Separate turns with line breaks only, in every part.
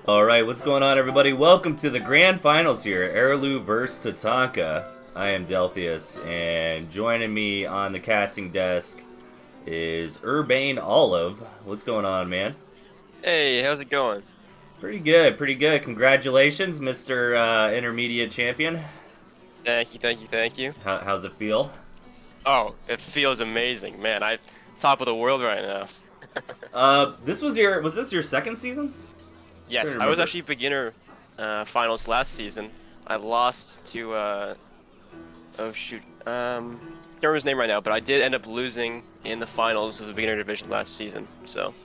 Alright, what's going on, everybody? Welcome to the grand finals here, Arilou vs. Tatanka. I am Delphius, and joining me on the casting desk is Urbane Olive. What's going on, man?
Hey, how's it going?
Pretty good, pretty good. Congratulations, Mr. Intermediate Champion.
Thank you, thank you, thank you.
How's it feel?
Oh, it feels amazing, man. I'm top of the world right now.
Was this your second season? I'm trying to
Yes, I was
remember.
actually beginner finals last season. I lost to oh shoot, can't remember his name right now, but I did end up losing in the finals of the beginner division last season. So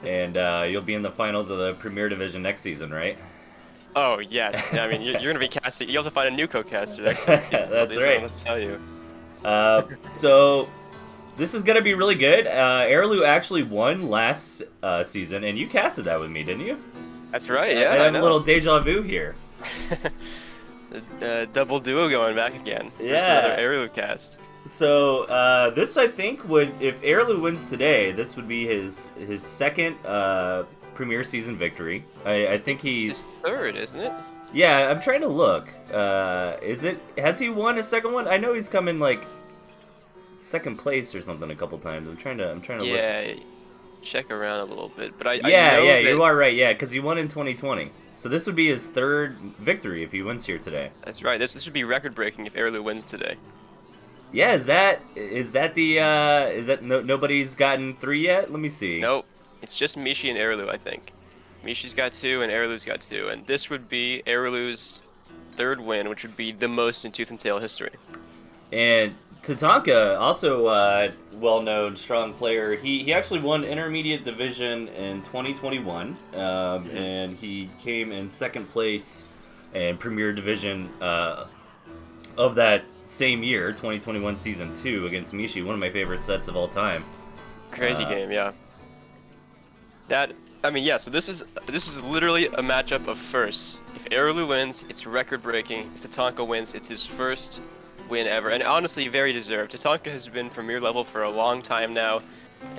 And you'll be in the finals of the Premier Division next season, right?
oh yes, I mean you're gonna be casting. You have to find a new co-caster next season.
That's
That's what I'm
right.
gonna tell you.
So this is gonna be really good. Arilou actually won last season, and you casted that with me, didn't you?
That's right.
I
Yeah, I
have a little
know.
deja vu here.
The double duo going back again. First another
Yeah.
Aerial cast.
So this, I think, would if Arilou wins today, this would be his second Premier season victory. I think
It's
he's
his third, isn't it?
yeah. I'm trying to look. Is it has he won a second one? I know he's come in like second place or something a couple times. I'm trying to look.
Yeah, check around a little bit, but I
Yeah,
know
yeah,
that
you are right. Yeah, because he won in 2020. So this would be his third victory if he wins here today.
that's right. This should be record breaking if Airlu wins today.
Yeah, is that nobody's gotten three yet? Let me see.
Nope, it's just Mishi and Airlu, I think. Mishi's got two and Airlu's got two, and this would be Airlu's third win, which would be the most in Tooth and Tail history.
And Tatanka, also well-known, strong player. He actually won Intermediate Division in 2021,
Hmm.
and he came in second place in Premier Division of that same year, 2021 Season 2, against Mishi, one of my favorite sets of all time.
Crazy
Uh,
game, yeah. That I mean, yeah. So this is literally a matchup of firsts. If Airlu wins, it's record breaking. If Tatanka wins, it's his first win ever, and honestly, very deserved. Tatanka has been Premier level for a long time now,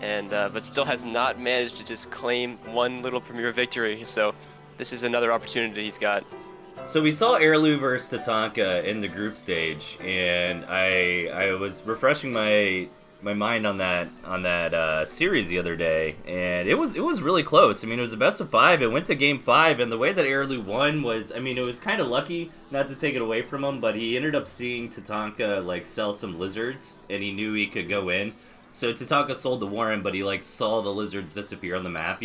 and but still has not managed to just claim one little Premier victory. So this is another opportunity he's got.
So we saw Arilou versus Tatanka in the group stage, and I was refreshing my mind on that series the other day, and it was really close. I mean, it was the best of five. It went to game five, and the way that Arilou won was, I mean, it was kind of lucky, not to take it away from him, but he ended up seeing Tatanka like sell some lizards, and he knew he could go in. So Tatanka sold the Warren, but he like saw the lizards disappear on the map,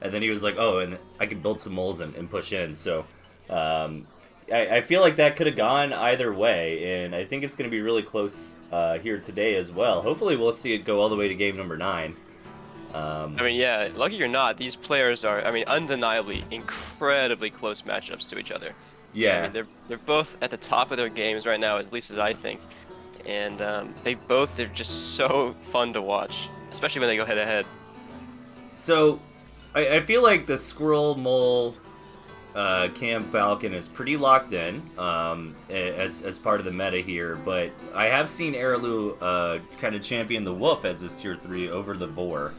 and then he was like, oh, and I can build some moles and push in. So. Um, I feel like that could have gone either way, and I think it's going to be really close here today as well. Hopefully, we'll see it go all the way to game number 9.
I
Um,
mean, yeah, lucky or not, these players are, I mean, undeniably incredibly close matchups to each other. I
yeah.
mean, they're both at the top of their games right now, at least as I think, and they're just so fun to watch, especially when they go head to head.
So, I feel like the Squirrel Mole Cam Falcon is pretty locked in as part of the meta here, but I have seen Arilou kind of champion the Wolf as his tier 3 over the Boar.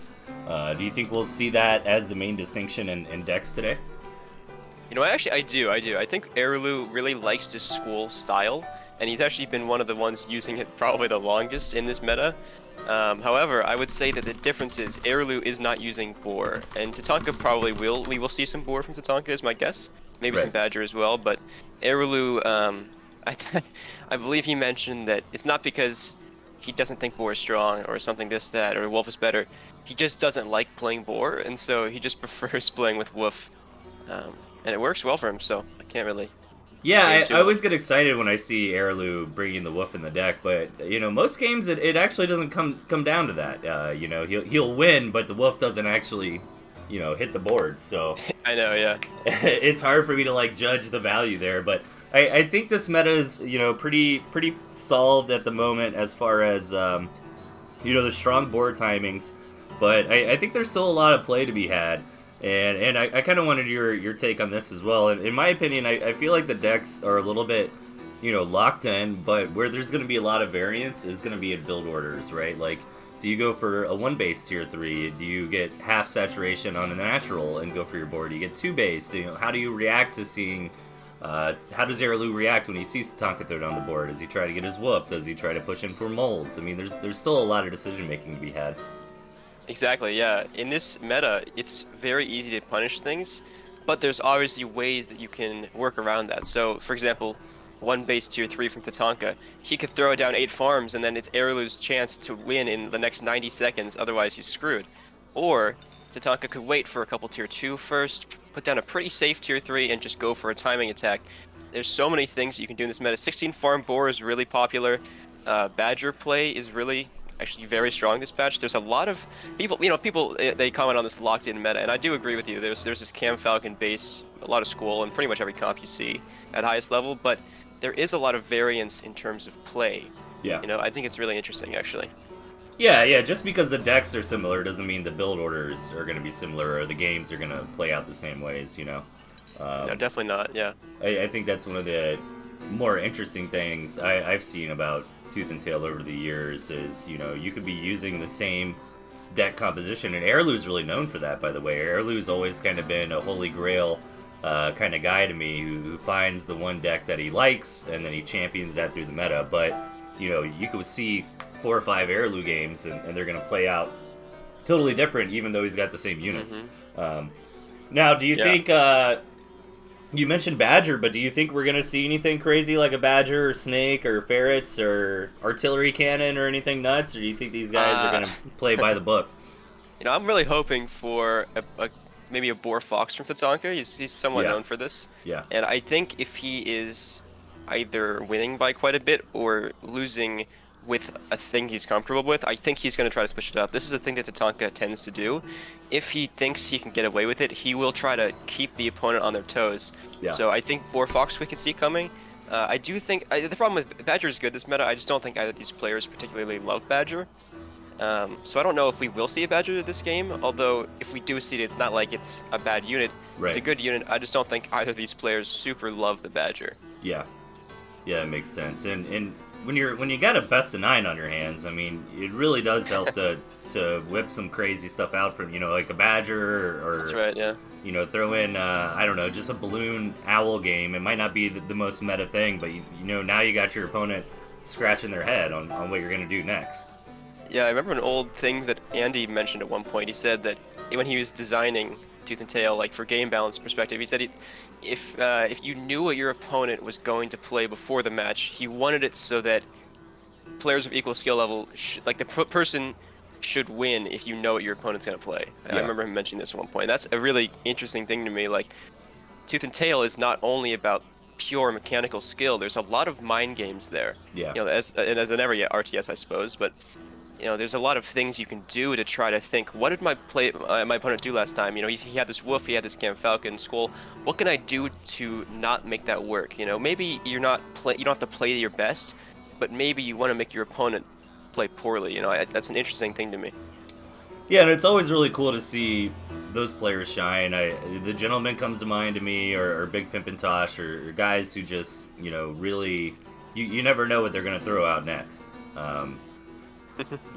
Do you think we'll see that as the main distinction in decks today?
You know, actually, I do. I think Arilou really likes to school style, and he's actually been one of the ones using it probably the longest in this meta. However, I would say that the difference is Arilou is not using Boar, and Tatanka probably will. We will see some Boar from Tatanka, is my guess. Maybe some
Right.
Badger as well, but Arilou, I, I believe he mentioned that it's not because he doesn't think Boar is strong or something this, that, or Wolf is better. He just doesn't like playing Boar, and so he just prefers playing with Wolf. And it works well for him, so I can't really
Yeah,
blame
I
too much.
always get excited when I see Arilou bringing the Wolf in the deck, but most games it actually doesn't come down to that. He'll win, but the Wolf doesn't actually, hit the board. So
I know, yeah.
it's hard for me to like judge the value there. But I think this meta is pretty solved at the moment as far as the strong board timings. But I think there's still a lot of play to be had. And I kind of wanted your take on this as well. And in my opinion, I feel like the decks are a little bit, locked in, but where there's going to be a lot of variance is going to be in build orders, right? Like, Do you go for a 1 base tier 3? Do you get half saturation on a natural and go for your board? Do you get 2 base? You know, how do you react to seeing? How does Arilou react when he sees Tatanka throw down the board? Does he try to get his whoop? Does he try to push in for molds? I mean, there's still a lot of decision making to be had.
Exactly, yeah. In this meta, it's very easy to punish things, but there's obviously ways that you can work around that. So, for example, 1 base tier 3 from Tatanka, he could throw down 8 farms and then it's Arilou's chance to win in the next 90 seconds, otherwise he's screwed. Or Tatanka could wait for a couple tier 2 first, put down a pretty safe tier 3 and just go for a timing attack. There's so many things you can do in this meta. 16 farm boar is really popular. Badger play is really actually very strong this patch. There's a lot of people, they comment on this locked in meta, and I do agree with you. There's this Cam Falcon base, a lot of school, and pretty much every comp you see at highest level, but there is a lot of variance in terms of play.
Yeah.
I think it's really interesting, actually.
Yeah. Just because the decks are similar doesn't mean the build orders are going to be similar or the games are going to play out the same ways.
No, definitely not. Yeah.
I think that's one of the more interesting things I've seen about Tooth and Tail over the years is, you could be using the same deck composition, and Arilou's really known for that, by the way. Arilou's always kind of been a holy grail kind of guy to me who finds the one deck that he likes, and then he champions that through the meta. But, you could see 4 or 5 Arilou games, and they're going to play out totally different, even though he's got the same units. Now, do you think... You mentioned Badger, but do you think we're going to see anything crazy like a Badger or Snake or Ferrets or Artillery Cannon or anything nuts? Or do you think these guys are going to play by the book?
I'm really hoping for maybe a Boar Fox from Tatanka. He's somewhat known for this.
Yeah.
And I think if he is either winning by quite a bit or losing with a thing he's comfortable with, I think he's going to try to switch it up. This is a thing that Tatanka tends to do. If he thinks he can get away with it, he will try to keep the opponent on their toes.
Yeah.
So I think Boar Fox we can see coming. I do think the problem with Badger is good this meta. I just don't think either of these players particularly love Badger. So I don't know if we will see a Badger this game. Although if we do see it, it's not like it's a bad unit.
Right.
It's a good unit. I just don't think either of these players super love the Badger.
Yeah, it makes sense. And when you got a best of 9 on your hands, I mean, it really does help to whip some crazy stuff out from like a Badger or
That's right, yeah.
Throw in I don't know, just a balloon owl game. It might not be the most meta thing, but now you got your opponent scratching their head on what you're gonna do next.
Yeah, I remember an old thing that Andy mentioned at one point. He said that when he was designing Tooth and Tail, like for game balance perspective, he said if you knew what your opponent was going to play before the match, he wanted it so that players of equal skill level, the person should win if you know what your opponent's going to play.
Yeah.
I remember him mentioning this at one point. That's a really interesting thing to me. Like, Tooth and Tail is not only about pure mechanical skill. There's a lot of mind games there.
Yeah.
As in every RTS, I suppose, but there's a lot of things you can do to try to think, what did my opponent do last time? He had this wolf, he had this Cam Falcon skull. What can I do to not make that work? Maybe you don't have to play your best, but maybe you want to make your opponent play poorly. That's an interesting thing to me.
Yeah, and it's always really cool to see those players shine. The Gentleman comes to mind to me, or Big Pimpin' Tosh, or guys who just really you never know what they're gonna throw out next.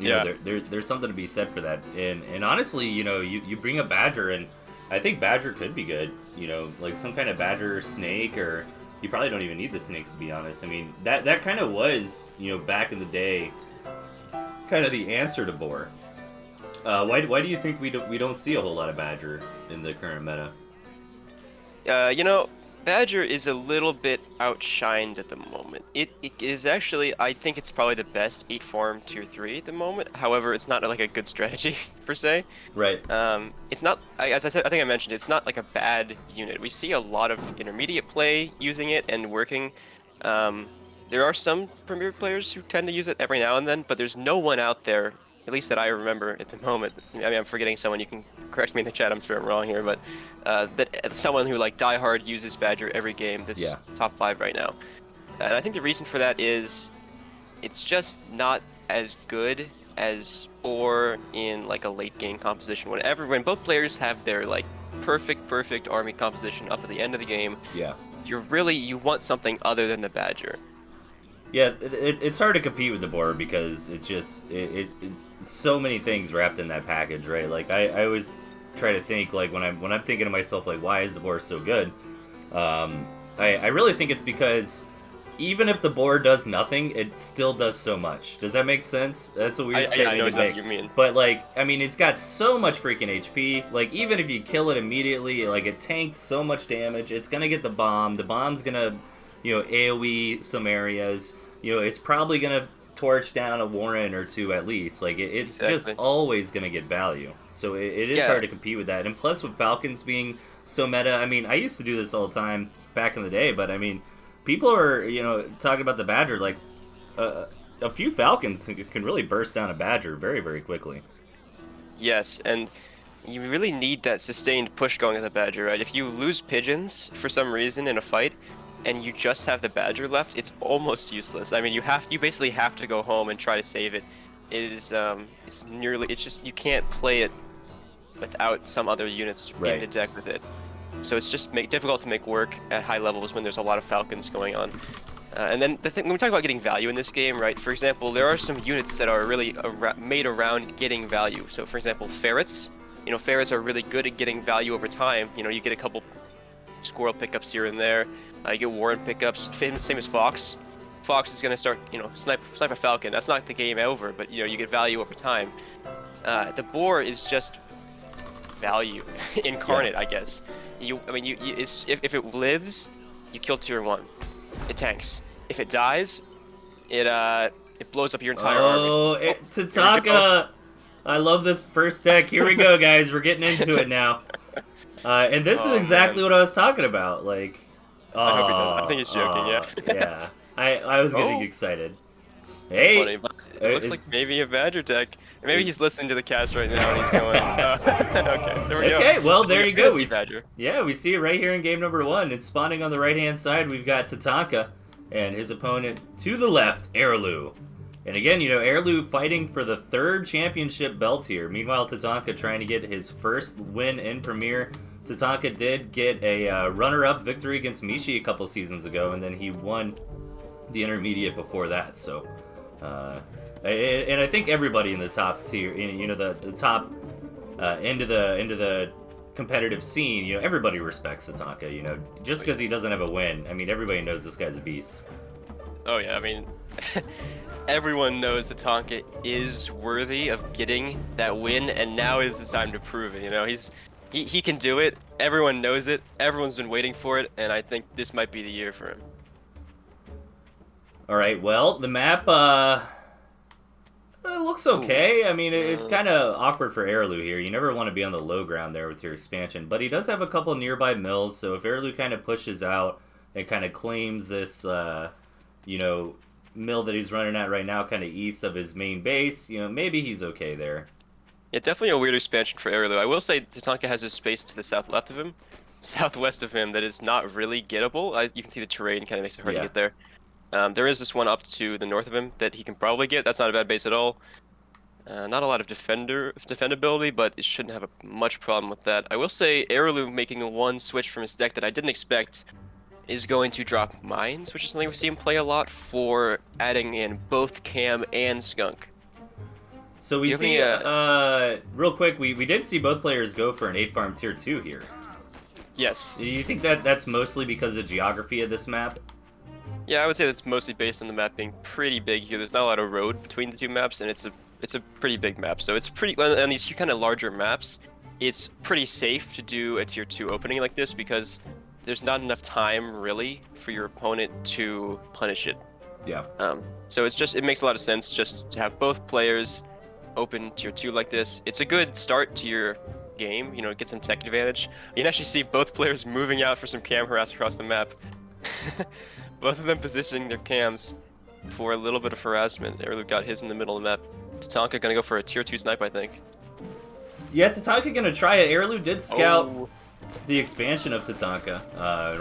There's something to be said for that. And honestly, you bring a Badger, and I think Badger could be good. Like some kind of Badger snake, or you probably don't even need the snakes, to be honest. I mean, that kind of was, back in the day, kind of the answer to Boar. Why do you think we don't see a whole lot of Badger in the current meta?
Badger is a little bit outshined at the moment. It is actually, I think it's probably the best 8 farm tier 3 at the moment. However, it's not like a good strategy per se.
Right.
It's not, as I said, I think I mentioned, it's not like a bad unit. We see a lot of intermediate play using it and working. There are some premier players who tend to use it every now and then, but there's no one out there, at least that I remember at the moment. I mean, I'm forgetting someone. You can correct me in the chat. I'm sure I'm wrong here, but that someone who diehard uses Badger every game that's top 5 right now. And I think the reason for that is it's just not as good as Boar in a late game composition. When both players have their perfect army composition up at the end of the game,
yeah,
you want something other than the Badger.
Yeah, it's hard to compete with the board because it's so many things wrapped in that package, right? Like I always try to think like when I'm thinking to myself like why is the board so good? I really think it's because even if the board does nothing, it still does so much. Does that make sense? That's a weird
I know
statement to
exactly
make.
what you mean.
But like, I mean, it's got so much freaking HP. Like, even if you kill it immediately, like it tanks so much damage. It's gonna get the bomb. The bomb's gonna, AOE some areas. It's probably gonna torch down a Warren or two at least. Like, it's just
Exactly.
always gonna get value. So it is
Yeah.
hard to compete with that. And plus, with Falcons being so meta, I mean, I used to do this all the time back in the day, but I mean people are talking about the Badger like a few Falcons can really burst down a Badger very very quickly.
Yes, and you really need that sustained push going at the Badger, right? If you lose pigeons for some reason in a fight, and you just have the Badger left, it's almost useless. I mean, you basically have to go home and try to save it. It's just you can't play it without some other units in the
Right.
deck with it. So it's just difficult to make work at high levels when there's a lot of Falcons going on. And then the thing, when we talk about getting value in this game, right? For example, there are some units that are really made around getting value. So, for example, ferrets. Ferrets are really good at getting value over time. You get a couple squirrel pickups here and there. You get Warren pickups. Same as Fox. Fox is going to start, snipe a Falcon. That's not the game over, but you get value over time. The boar is just value incarnate, I guess. If it lives, you kill tier 1. It tanks. If it dies, it blows up your entire army.
Tatanka! I love this first deck. Here we go, guys. We're getting into it now. And this is
Oh,
exactly
man.
what I was talking about. Like,
I hope he does. I think he's joking, yeah.
yeah. I was getting
Oh,
excited.
that's
Hey,
funny. But it looks like maybe a Badger deck. Or maybe he's listening to the cast right now and he's going, okay, there we go.
okay, well,
So
there
we
you
got
go.
Busy Badger.
We see it right here in game number 1. It's spawning on the right-hand side. We've got Tatanka and his opponent to the left, Arilou. And again, Arilou fighting for the 3rd championship belt here. Meanwhile, Tatanka trying to get his first win in Premier. Tatanka did get a runner-up victory against Mishi a couple seasons ago, and then he won the intermediate before that. So, and I think everybody in the top tier, the top end of the competitive scene, everybody respects Tatanka. Just because he doesn't have a win, I mean, everybody knows this guy's a beast.
Oh yeah, I mean, everyone knows that Tatanka is worthy of getting that win, and now is the time to prove it. He can do it. Everyone knows it. Everyone's been waiting for it, and I think this might be the year for him.
All right, well, the map it looks okay. I mean, it's kind of awkward for Arilou here. You never want to be on the low ground there with your expansion, but he does have a couple nearby mills, so if Arilou kind of pushes out and kind of claims this, mill that he's running at right now kind of east of his main base, maybe he's okay there.
Yeah, definitely a weird expansion for Arilou. I will say Tatanka has a space to the southwest of him that is not really gettable. You can see the terrain kind of makes it hard to
Yeah.
get there. There is this one up to the north of him that he can probably get. That's not a bad base at all. Not a lot of defendability, but it shouldn't have much problem with that. I will say Arilou making one switch from his deck that I didn't expect is going to drop mines, which is something we see him play a lot for adding in both Cam and Skunk.
So
Do
we
you have
see,
any,
real quick, we did see both players go for an 8-farm tier 2 here.
Yes.
Do you think that that's mostly because of the geography of this map?
Yeah, I would say that's mostly based on the map being pretty big here. There's not a lot of road between the two maps, and it's a pretty big map. So it's pretty on these two kind of larger maps. It's pretty safe to do a tier 2 opening like this because there's not enough time really for your opponent to punish it.
Yeah.
So it makes a lot of sense just to have both players open tier 2 like this. It's a good start to your game, get some tech advantage. You can actually see both players moving out for some cam harass across the map. Both of them positioning their cams for a little bit of harassment. Arilou got his in the middle of the map. Tatanka gonna go for a tier 2 snipe, I think.
Yeah, Tatanka gonna try it. Arilou did scout
Oh.
the expansion of Tatanka.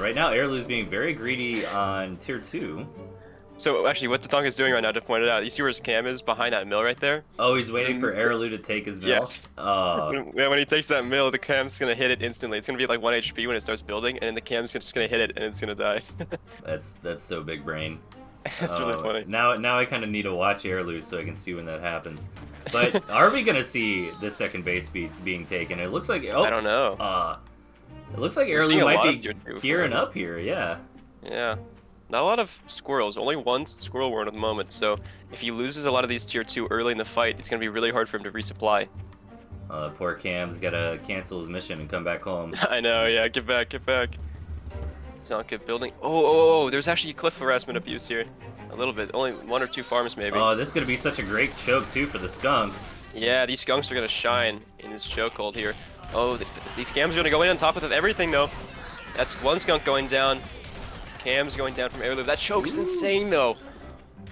Right now, Arilou is being very greedy on tier 2.
So actually, what Tatanka's doing right now, to point it out, you see where his cam is behind that mill right there?
Oh, he's waiting for Arilou to take his mill?
Yeah, when he takes that mill, the cam's gonna hit it instantly. It's gonna be like 1 HP when it starts building, and then the cam's just gonna hit it, and it's gonna die.
That's so big brain.
That's really funny.
Now I kind of need to watch Arilou so I can see when that happens. But are we gonna see the second base being taken? It looks like
I don't know.
It looks like
We're seeing
Arilou
a
might
lot
be
of tier 2 for
gearing
him.
up here. Yeah.
Yeah. Not a lot of squirrels. Only one squirrel warren at the moment. So if he loses a lot of these tier 2 early in the fight, it's going to be really hard for him to resupply.
Poor Cam's gotta cancel his mission and come back home.
I know, yeah. Get back, get back. Tatanka building. Oh, there's actually cliff harassment abuse here. A little bit. Only 1 or 2 farms, maybe.
Oh, this is gonna be such a great choke, too, for the skunk.
Yeah, these skunks are going to shine in this chokehold here. Oh, these cams are going to go in on top of everything, though. That's one skunk going down. Cam's going down from Arilou. That choke is insane, though.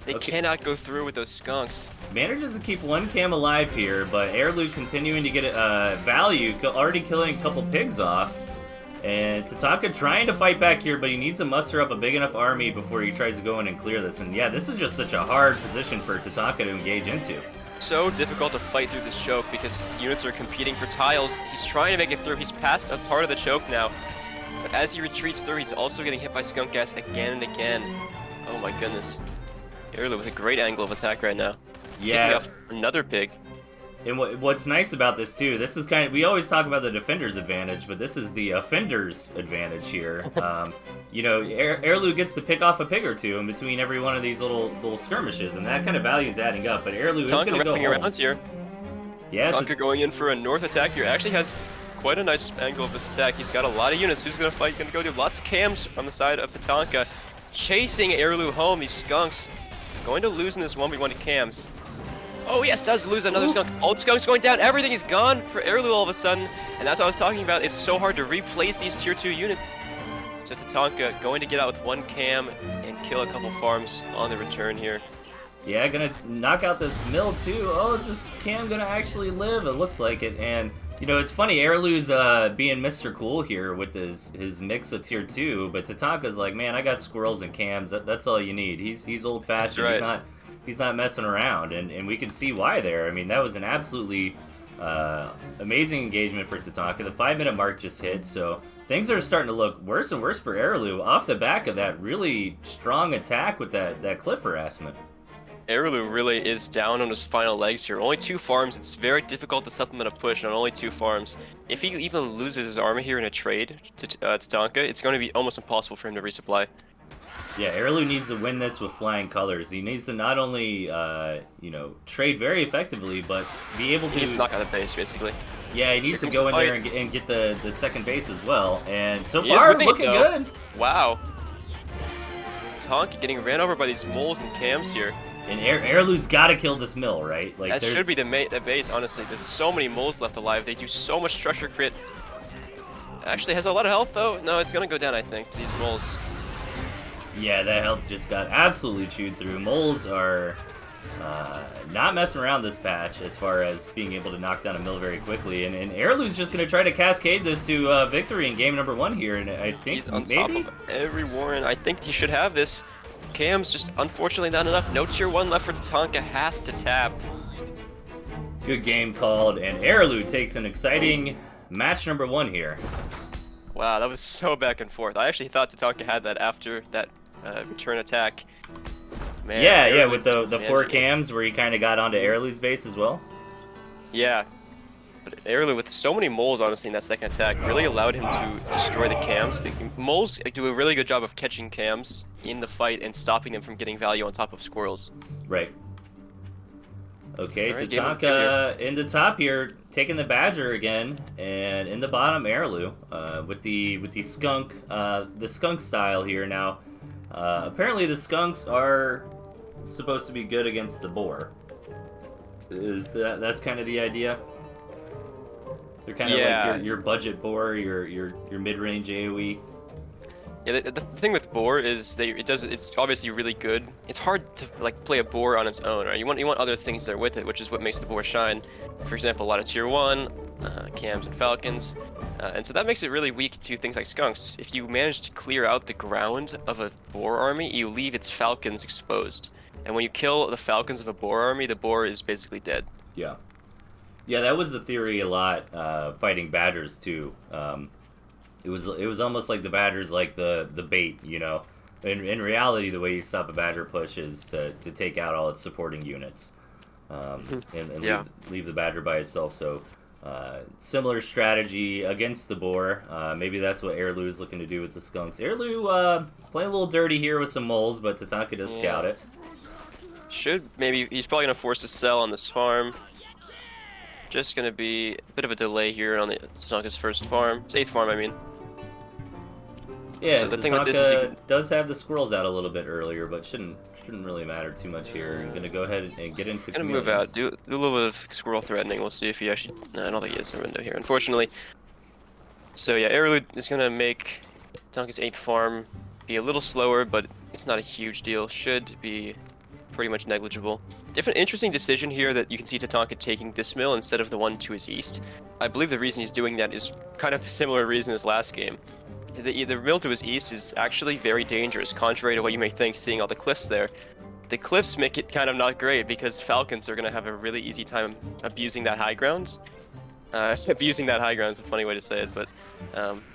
They cannot go through with those skunks.
Manages to keep one Cam alive here, but Arilou continuing to get value, already killing a couple pigs off. And Tatanka trying to fight back here, but he needs to muster up a big enough army before he tries to go in and clear this. And yeah, this is just such a hard position for Tatanka to engage into.
So difficult to fight through this choke because units are competing for tiles. He's trying to make it through. He's past a part of the choke now. But as he retreats through, he's also getting hit by skunk gas again and again. Oh my goodness. Arilou with a great angle of attack right now.
Yeah.
Off another pig.
And what's nice about this too, this is we always talk about the defender's advantage, but this is the offender's advantage here. You know, Arilou gets to pick off a pig or two in between every one of these little skirmishes, and that kind of value is adding up. But Arilou is going to go home.
Around here.
Yeah,
Tatanka going in for a north attack here. Actually has quite a nice angle of this attack. He's got a lot of units. Who's going to fight? Going to go do lots of cams on the side of Tatanka. Chasing Arilou home. These skunks going to lose in this 1v1 to cams. Oh yes, does lose another skunk. All the skunks going down. Everything is gone for Arilou all of a sudden. And that's what I was talking about. It's so hard to replace these tier 2 units. So Tatanka going to get out with 1 cam and kill a couple farms on the return here.
Yeah, gonna knock out this mill too. Oh, is this Cam gonna actually live? It looks like it. And you know, it's funny, Arilou's being Mr. Cool here with his mix of tier 2, but Tatanka's like, man, I got squirrels and cams. That's all you need. He's old fashioned.
Right.
He's not messing around, and we can see why there. I mean, that was an absolutely amazing engagement for Tatanka. The 5-minute mark just hit, so things are starting to look worse and worse for Arilou off the back of that really strong attack with that cliff harassment.
Arilou really is down on his final legs here. Only 2 farms. It's very difficult to supplement a push on only 2 farms. If he even loses his army here in a trade to Tatanka, it's going to be almost impossible for him to resupply.
Yeah, Arilou needs to win this with flying colors. He needs to not only, you know, trade very effectively, but be able to...
He needs to knock out the base, basically.
Yeah, he needs to go in there and get the second base as well. And so far, looking good.
Wow. Tatanka getting ran over by these moles and cams here.
And Arilou's got to kill this mill, right? Like
that should be the base, honestly. There's so many moles left alive. They do so much structure crit. Actually has a lot of health, though. No, it's going to go down, I think, to these moles.
Yeah, that health just got absolutely chewed through. Moles are not messing around this patch as far as being able to knock down a mill very quickly. And Arilou's just going to try to cascade this to victory in game number 1 here. And I think
he's on top of every warren. I think he should have this. Cam's just unfortunately not enough. No tier 1 left for Tatanka. Has to tap.
Good game called. And Arilou takes an exciting match number 1 here.
Wow, that was so back and forth. I actually thought Tatanka had that after that return attack. Man,
yeah, with the 4 cams where he kind of got onto Arilou's base as well.
Yeah, but Arilou with so many moles, honestly, in that second attack really allowed him to destroy the cams. The moles do a really good job of catching cams in the fight and stopping them from getting value on top of squirrels.
Right. Okay,
right,
Tatanka in the top here, taking the Badger again, and in the bottom, Arilou with the skunk style here. Now, apparently the skunks are supposed to be good against the boar. That's kind of the idea? They're kind of like your budget boar, your mid-range AoE.
Yeah, the thing with boar is it's obviously really good. It's hard to like play a boar on its own, right? You want other things there with it, which is what makes the boar shine. For example, a lot of tier 1 cams and falcons, and so that makes it really weak to things like skunks. If you manage to clear out the ground of a boar army, you leave its falcons exposed, and when you kill the falcons of a boar army, the boar is basically dead.
Yeah, that was the theory a lot fighting badgers too. It was almost like the badgers like the bait, you know. in reality, the way you stop a Badger push is to take out all its supporting units, and
Yeah.
leave the Badger by itself. So similar strategy against the boar. Maybe that's what Arilou is looking to do with the skunks. Arilou playing a little dirty here with some moles, but Tatanka does scout it.
He's probably gonna force a sell on this farm. Just gonna be a bit of a delay here on the Tatanka's first farm. It's 8th farm, I mean.
Yeah,
So the thing with
Tatanka
this is
does have the squirrels out a little bit earlier, but shouldn't really matter too much here. I'm gonna go ahead and get into.
Gonna move out, do a little bit of squirrel threatening. We'll see if he actually. No, I don't think he has a window here, unfortunately. So yeah, Arilou is gonna make Tatanka's 8th farm be a little slower, but it's not a huge deal. Should be pretty much negligible. Different interesting decision here that you can see Tatanka taking this mill instead of the one to his east. I believe the reason he's doing that is kind of a similar reason as last game. The mill to his east is actually very dangerous, contrary to what you may think seeing all the cliffs there. The cliffs make it kind of not great because Falcons are going to have a really easy time abusing that high ground. Abusing that high ground is a funny way to say it, but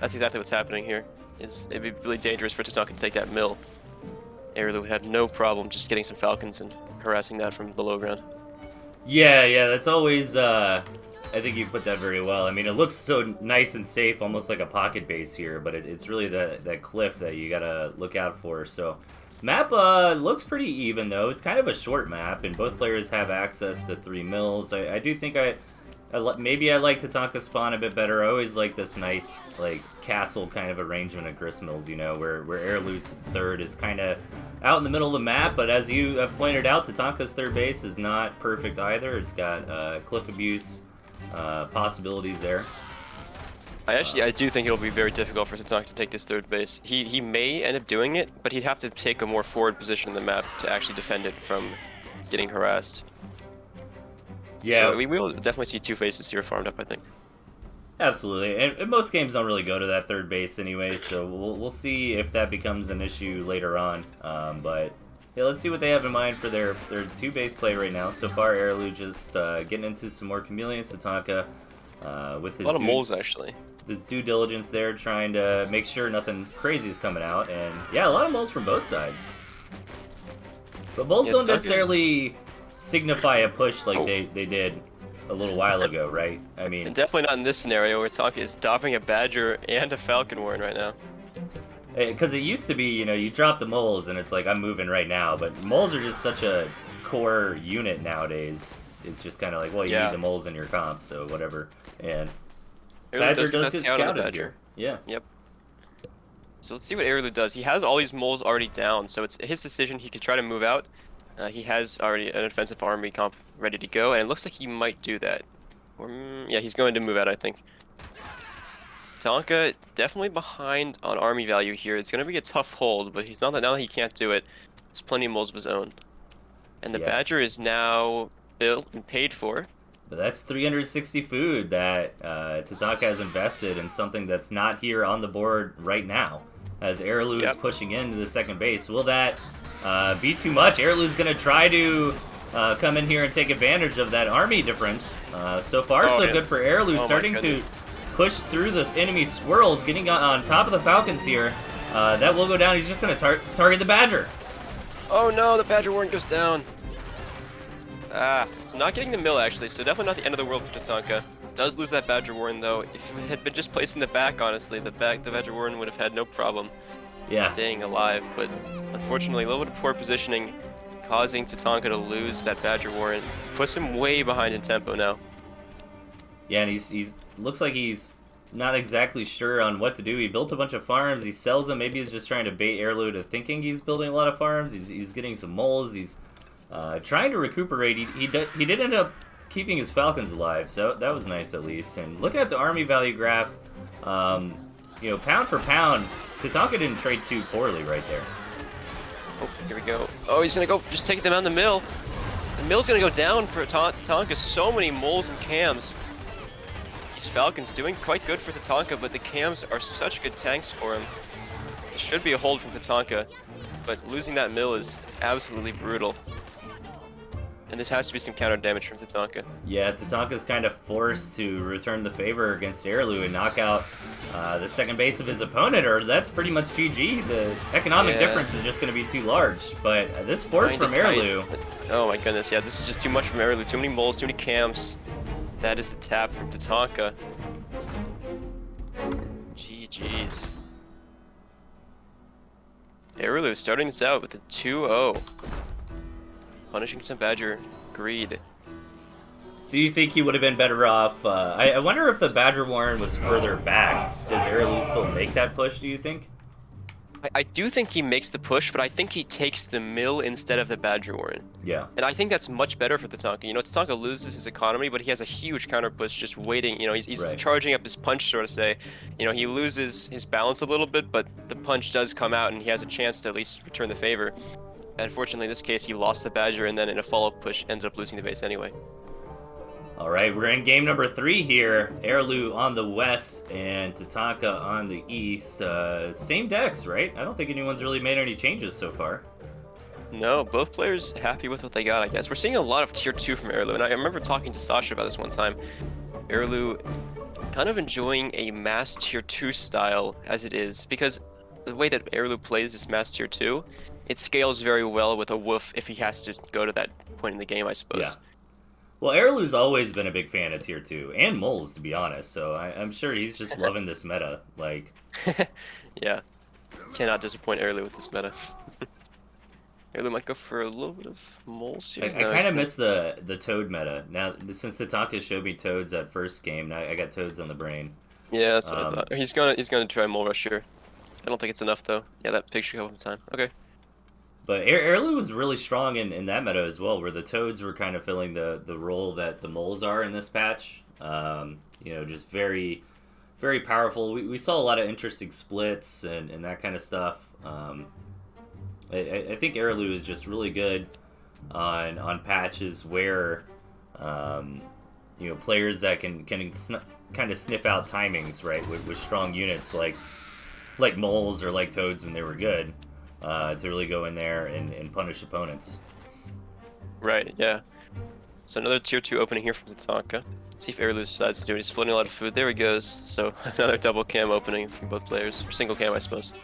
that's exactly what's happening here. It'd be really dangerous for Tatanka to take that mill. Arilou would have no problem just getting some Falcons and harassing that from the low ground.
Yeah, that's always. I think you put that very well. I mean, it looks so nice and safe, almost like a pocket base here, but it's really that cliff that you gotta look out for. So, map looks pretty even though. It's kind of a short map, and both players have access to 3 mills. I do think maybe I like Tatanka spawn a bit better. I always like this nice like castle kind of arrangement of grist mills, you know, where Arilou's 3rd is kind of out in the middle of the map, but as you have pointed out, Tatanka's 3rd base is not perfect either. It's got cliff abuse possibilities there.
I do think it'll be very difficult for Tatanka to take this 3rd base. He may end up doing it, but he'd have to take a more forward position in the map to actually defend it from getting harassed.
Yeah,
so we will definitely see 2 faces here farmed up, I think.
Absolutely, and most games don't really go to that 3rd base anyway, so we'll see if that becomes an issue later on. But yeah, let's see what they have in mind for their 2 base play right now. So far, Arilou just getting into some more chameleons. Tatanka with his
a lot of moles actually.
The due diligence there, trying to make sure nothing crazy is coming out, and yeah, a lot of moles from both sides. But moles don't necessarily signify a push like they did a little while ago, right? I mean,
and definitely not in this scenario. We're talking is stopping a Badger and a Falcon Warren right now.
Because it used to be, you know, you drop the moles and it's like, I'm moving right now. But moles are just such a core unit nowadays. It's just kind of like, well, you need the moles in your comp, so whatever. And Badger does get scouted here. Yeah.
Yep. So let's see what Arilou does. He has all these moles already down, so it's his decision. He could try to move out. He has already an offensive army comp ready to go, and it looks like he might do that. Or, yeah, he's going to move out, I think. Tatanka definitely behind on army value here. It's going to be a tough hold, but he's not that now that he can't do it. There's plenty of moles of his own. And the Badger is now built and paid for.
But that's 360 food that Tatanka has invested in something that's not here on the board right now, as Arilou is pushing into the 2nd base. Will that be too much? Arilou's going to try to come in here and take advantage of that army difference. So far, so good for Arilou, starting to push through those enemy squirrels, getting on top of the Falcons here. That will go down. He's just going to target the Badger.
Oh no, the Badger Warren goes down. So not getting the mill actually, so definitely not the end of the world for Tatanka. Does lose that Badger Warren though. If it had been just placed in the back, honestly, the Badger Warren would have had no problem staying alive, but unfortunately a little bit of poor positioning causing Tatanka to lose that Badger Warren. Puts him way behind in tempo now.
Yeah, and he's looks like he's not exactly sure on what to do. He built a bunch of farms, he sells them, maybe he's just trying to bait Arilou to thinking he's building a lot of farms. He's getting some moles, he's trying to recuperate. He did end up keeping his Falcons alive, so that was nice at least. And looking at the army value graph, you know, pound for pound, Tatanka didn't trade too poorly right there.
Oh, here we go. Oh, he's gonna go just take them out the mill. The mill's gonna go down for Tatanka. So many moles and cams. These Falcons doing quite good for Tatanka, but the cams are such good tanks for him. It should be a hold from Tatanka, but losing that mill is absolutely brutal. And this has to be some counter damage from Tatanka.
Yeah, Tatanka's kind of forced to return the favor against Arilou and knock out the second base of his opponent, or that's pretty much GG. The economic difference is just going to be too large. But this force from Arilou...
Oh my goodness, yeah, this is just too much from Arilou. Too many moles, too many camps. That is the tap from Tatanka. GG's. Arilou starting this out with a 2-0. Punishing some Badger greed.
So you think he would have been better off? I wonder if the Badger Warren was further back. Does Arilou still make that push, do you think?
I do think he makes the push, but I think he takes the mill instead of the Badger Warren.
Yeah.
And I think that's much better for Tatanka. You know, Tatanka loses his economy, but he has a huge counter push just waiting. You know, he's
right.
charging up his punch, so to say. You know, he loses his balance a little bit, but the punch does come out, and he has a chance to at least return the favor. Unfortunately, in this case, he lost the Badger, and then in a follow-up push, ended up losing the base anyway.
All right, we're in game number 3 here. Arilou on the west and Tatanka on the east. Same decks, right? I don't think anyone's really made any changes so far.
No, both players happy with what they got, I guess. We're seeing a lot of tier 2 from Arilou, and I remember talking to Sasha about this one time. Arilou kind of enjoying a mass tier 2 style as it is, because the way that Arilou plays this mass tier 2, it scales very well with a Woof if he has to go to that point in the game, I suppose.
Yeah. Well, Arilou's always been a big fan of tier 2, and moles, to be honest, so I'm sure he's just loving this meta. Like,
yeah. Cannot disappoint Arilou with this meta. Arilou might go for a little bit of moles here.
I kind of miss the Toad meta. Now, since Tatanka showed me Toads that first game, now I got Toads on the brain.
Yeah, that's what I thought. He's gonna try Mole Rush here. I don't think it's enough, though. Yeah, that pig should go in time. Okay.
But Arilou was really strong in that meta as well, where the Toads were kind of filling the role that the moles are in this patch. You know, just very, very powerful. We saw a lot of interesting splits and that kind of stuff. I think Arilou is just really good on patches where, you know, players that can kind of sniff out timings, right, with strong units like moles or like Toads when they were good. To really go in there and punish opponents.
Right, yeah. So another tier 2 opening here from Tatanka. Let's see if Arilou decides to do it. He's floating a lot of food. There he goes. So another double cam opening from both players. Or single cam, I suppose.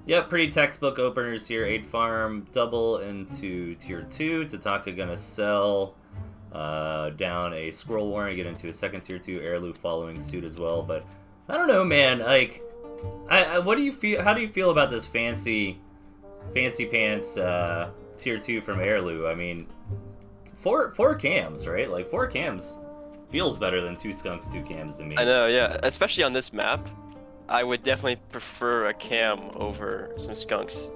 Yeah, pretty textbook openers here. 8 farm, double into tier 2. Tatanka gonna sell down a Squirrel Warren, get into a second tier 2. Arilou following suit as well. But I don't know, man. Like, what do you feel? How do you feel about this fancy pants tier 2 from Arilou? I mean, four cams, right? Like 4 cams feels better than 2 skunks, 2 cams to me.
I know, yeah. Especially on this map, I would definitely prefer a cam over some skunks.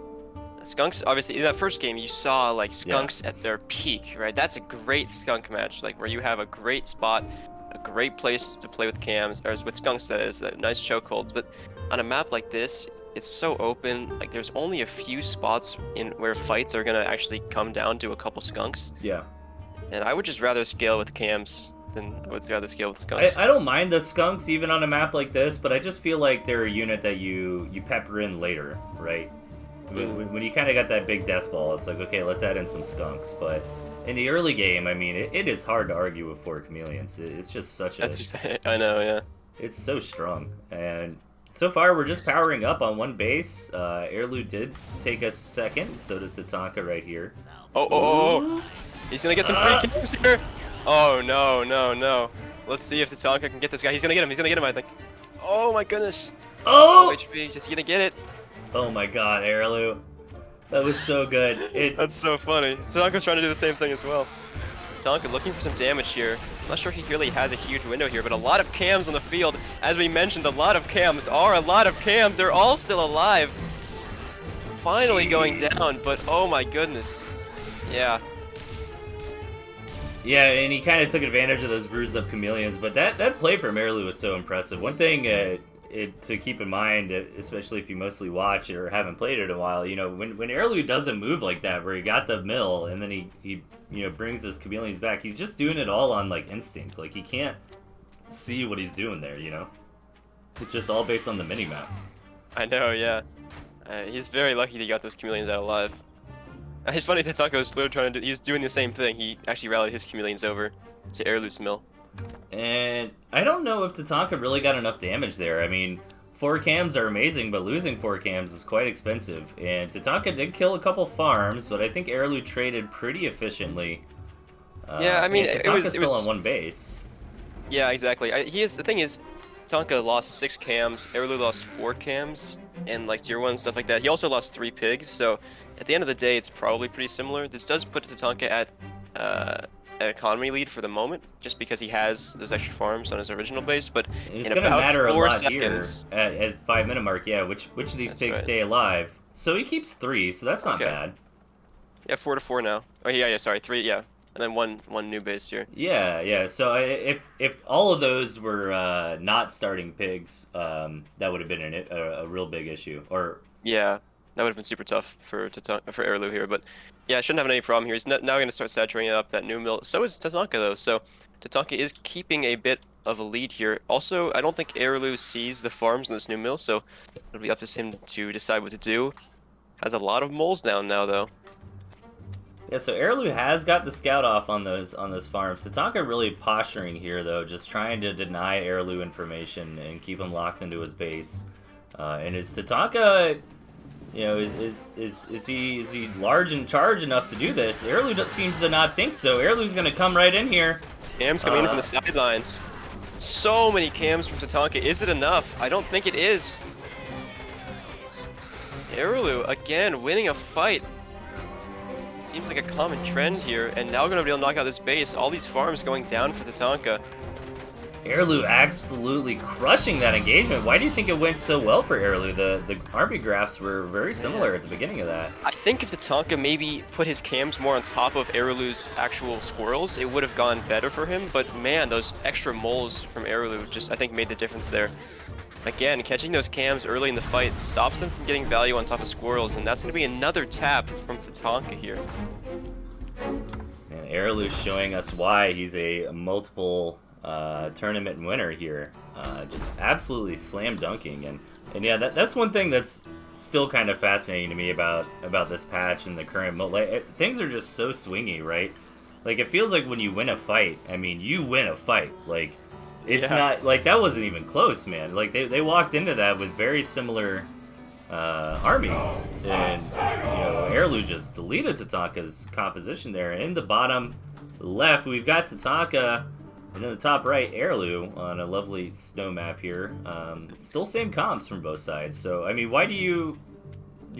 Skunks, obviously, in that first game, you saw like skunks at their peak, right? That's a great skunk match, like where you have a great spot, a great place to play with cams, or with skunks, that is, nice chokeholds. But on a map like this, it's so open, like there's only a few spots in where fights are gonna actually come down to a couple skunks.
Yeah.
And I would just rather scale with cams than I would rather scale with skunks.
I don't mind the skunks even on a map like this, but I just feel like they're a unit that you pepper in later, right? When you kind of got that big death ball, it's like, okay, let's add in some skunks. But in the early game, I mean, it is hard to argue with 4 chameleons. It's just such a...
That's just, I know, yeah.
It's so strong. And so far, we're just powering up on one base. Arilou did take a second, so does Tatanka right here.
Oh. He's gonna get some free kills here. Oh, no. Let's see if Tatanka can get this guy. He's gonna get him, I think. Oh my goodness.
Oh!
HP, just gonna get it.
Oh my god, Arilou. That was so good.
That's so funny. Tatanka's trying to do the same thing as well. Tatanka looking for some damage here. I'm not sure he really has a huge window here, but a lot of cams on the field. As we mentioned, a lot of cams. They're all still alive. Finally going down, but oh my goodness. Yeah.
Yeah, and he kind of took advantage of those bruised up chameleons, but that play from Arilou was so impressive. One thing to keep in mind, especially if you mostly watch it or haven't played it in a while, you know, when Arilou doesn't move like that, where he got the mill and then he you know, brings his chameleons back, he's just doing it all on like instinct. Like he can't see what he's doing there, you know? It's just all based on the mini-map.
I know, yeah. He's very lucky that he got those chameleons out alive. It's funny that Tatanka was literally trying to do, he was doing the same thing. He actually rallied his chameleons over to Arillou's mill.
And I don't know if Tatanka really got enough damage there. I mean, 4 cams are amazing, but losing 4 cams is quite expensive. And Tatanka did kill a couple farms, but I think Arilou traded pretty efficiently.
Yeah, I mean,
and Tatanka's still on 1 base.
Yeah, exactly. The thing is, Tatanka lost 6 cams, Arilou lost 4 cams, and like tier 1 stuff like that. He also lost 3 pigs, so at the end of the day, it's probably pretty similar. This does put Tatanka at an economy lead for the moment, just because he has those extra farms on his original base. But
It's
in
gonna
about
matter a
4
lot
seconds,
here at 5-minute mark. Yeah, which of these
That's
pigs
right.
stay alive? So he keeps 3, so that's not
Okay.
bad.
Yeah, 4 to 4 now. Oh yeah, sorry, 3. Yeah, and then one new base here.
Yeah. So if all of those were not starting pigs, that would have been a real big issue. Or
Yeah, that would have been super tough for Arilou here, but yeah, I shouldn't have any problem here. He's now going to start saturating up that new mill. So is Tatanka though, so Tatanka is keeping a bit of a lead here. Also, I don't think Arilou sees the farms in this new mill, so it'll be up to him to decide what to do. Has a lot of moles down now though.
yeah, so Arilou has got the scout off on those farms. Tatanka really posturing here though, just trying to deny Arilou information and keep him locked into his base. And is Tatanka, you know, is he large and charge enough to do this? Arilou seems to not think so. Arillou's gonna come right in here.
Cams coming in from the sidelines. So many cams from Tatanka. Is it enough? I don't think it is. Arilou again winning a fight. Seems like a common trend here, and now gonna be able to knock out this base. All these farms going down for Tatanka.
Arilou absolutely crushing that engagement. Why do you think it went so well for Arilou? The army graphs were very similar at the beginning of that.
I think if Tatanka maybe put his cams more on top of Arilou's actual squirrels, it would have gone better for him. But man, those extra moles from Arilou just, I think, made the difference there. Again, catching those cams early in the fight stops them from getting value on top of squirrels, and that's going to be another tap from Tatanka here.
And Arilou showing us why he's a multiple tournament winner here. Just absolutely slam dunking, and yeah, that's one thing that's still kind of fascinating to me about this patch and the current mode. Like, things are just so swingy, right? Like, it feels like when you win a fight, I mean, you win a fight. Like, it's not like that wasn't even close, man. Like, they walked into that with very similar armies, and you know, Arilou just deleted Tatanka's composition there. And in the bottom left, we've got Tatanka. And in the top right, Arilou on a lovely snow map here. Still same comps from both sides. So I mean, why do you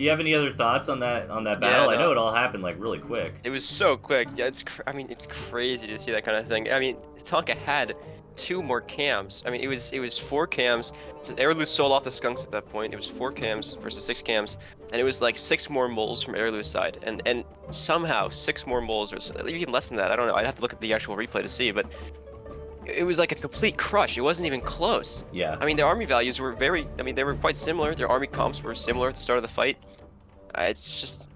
have any other thoughts on that battle?
Yeah, no.
I know it all happened like really quick.
It was so quick. Yeah, I mean, it's crazy to see that kind of thing. I mean, Tatanka had 2 more cams. I mean, it was 4 cams. So Arilou sold off the skunks at that point. It was 4 cams versus 6 cams, and it was like 6 more moles from Arilou's side, and somehow 6 more moles, or even less than that. I don't know. I'd have to look at the actual replay to see, but it was like a complete crush. It wasn't even close.
Yeah.
I mean, their army values were they were quite similar. Their army comps were similar at the start of the fight. It's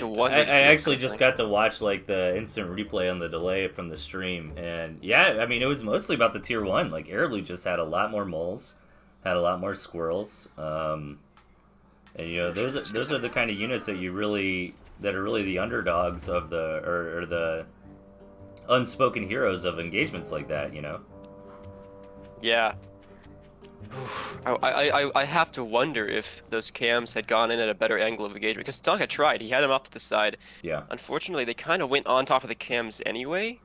a wonder.
I actually just got to watch like the instant replay on the delay from the stream, and yeah, I mean, it was mostly about the tier 1. Like, Arilou just had a lot more moles, had a lot more squirrels, and you know, those are the kind of units that are really the underdogs of the unspoken heroes of engagements like that, you know?
Yeah. I have to wonder if those cams had gone in at a better angle of engagement, because Tatanka tried. He had them off to the side.
Yeah.
Unfortunately, they kind of went on top of the cams anyway.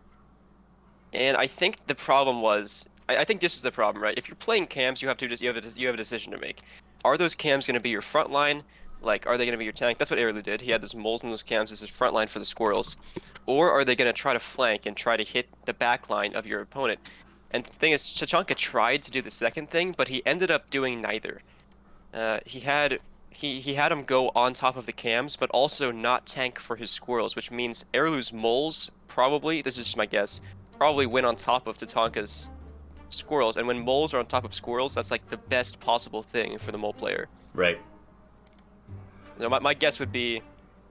And I think the problem was, I think this is the problem, right? If you're playing cams, you have a decision to make. Are those cams going to be your front line? Like, are they going to be your tank? That's what Arilou did. He had those moles in those cams as his front line for the squirrels. Or are they going to try to flank and try to hit the back line of your opponent? And the thing is, Tatanka tried to do the second thing, but he ended up doing neither. He had him go on top of the cams, but also not tank for his squirrels, which means Arilou's moles probably, this is just my guess, probably went on top of Tatanka's squirrels. And when moles are on top of squirrels, that's like the best possible thing for the mole player.
Right.
You know, my guess would be,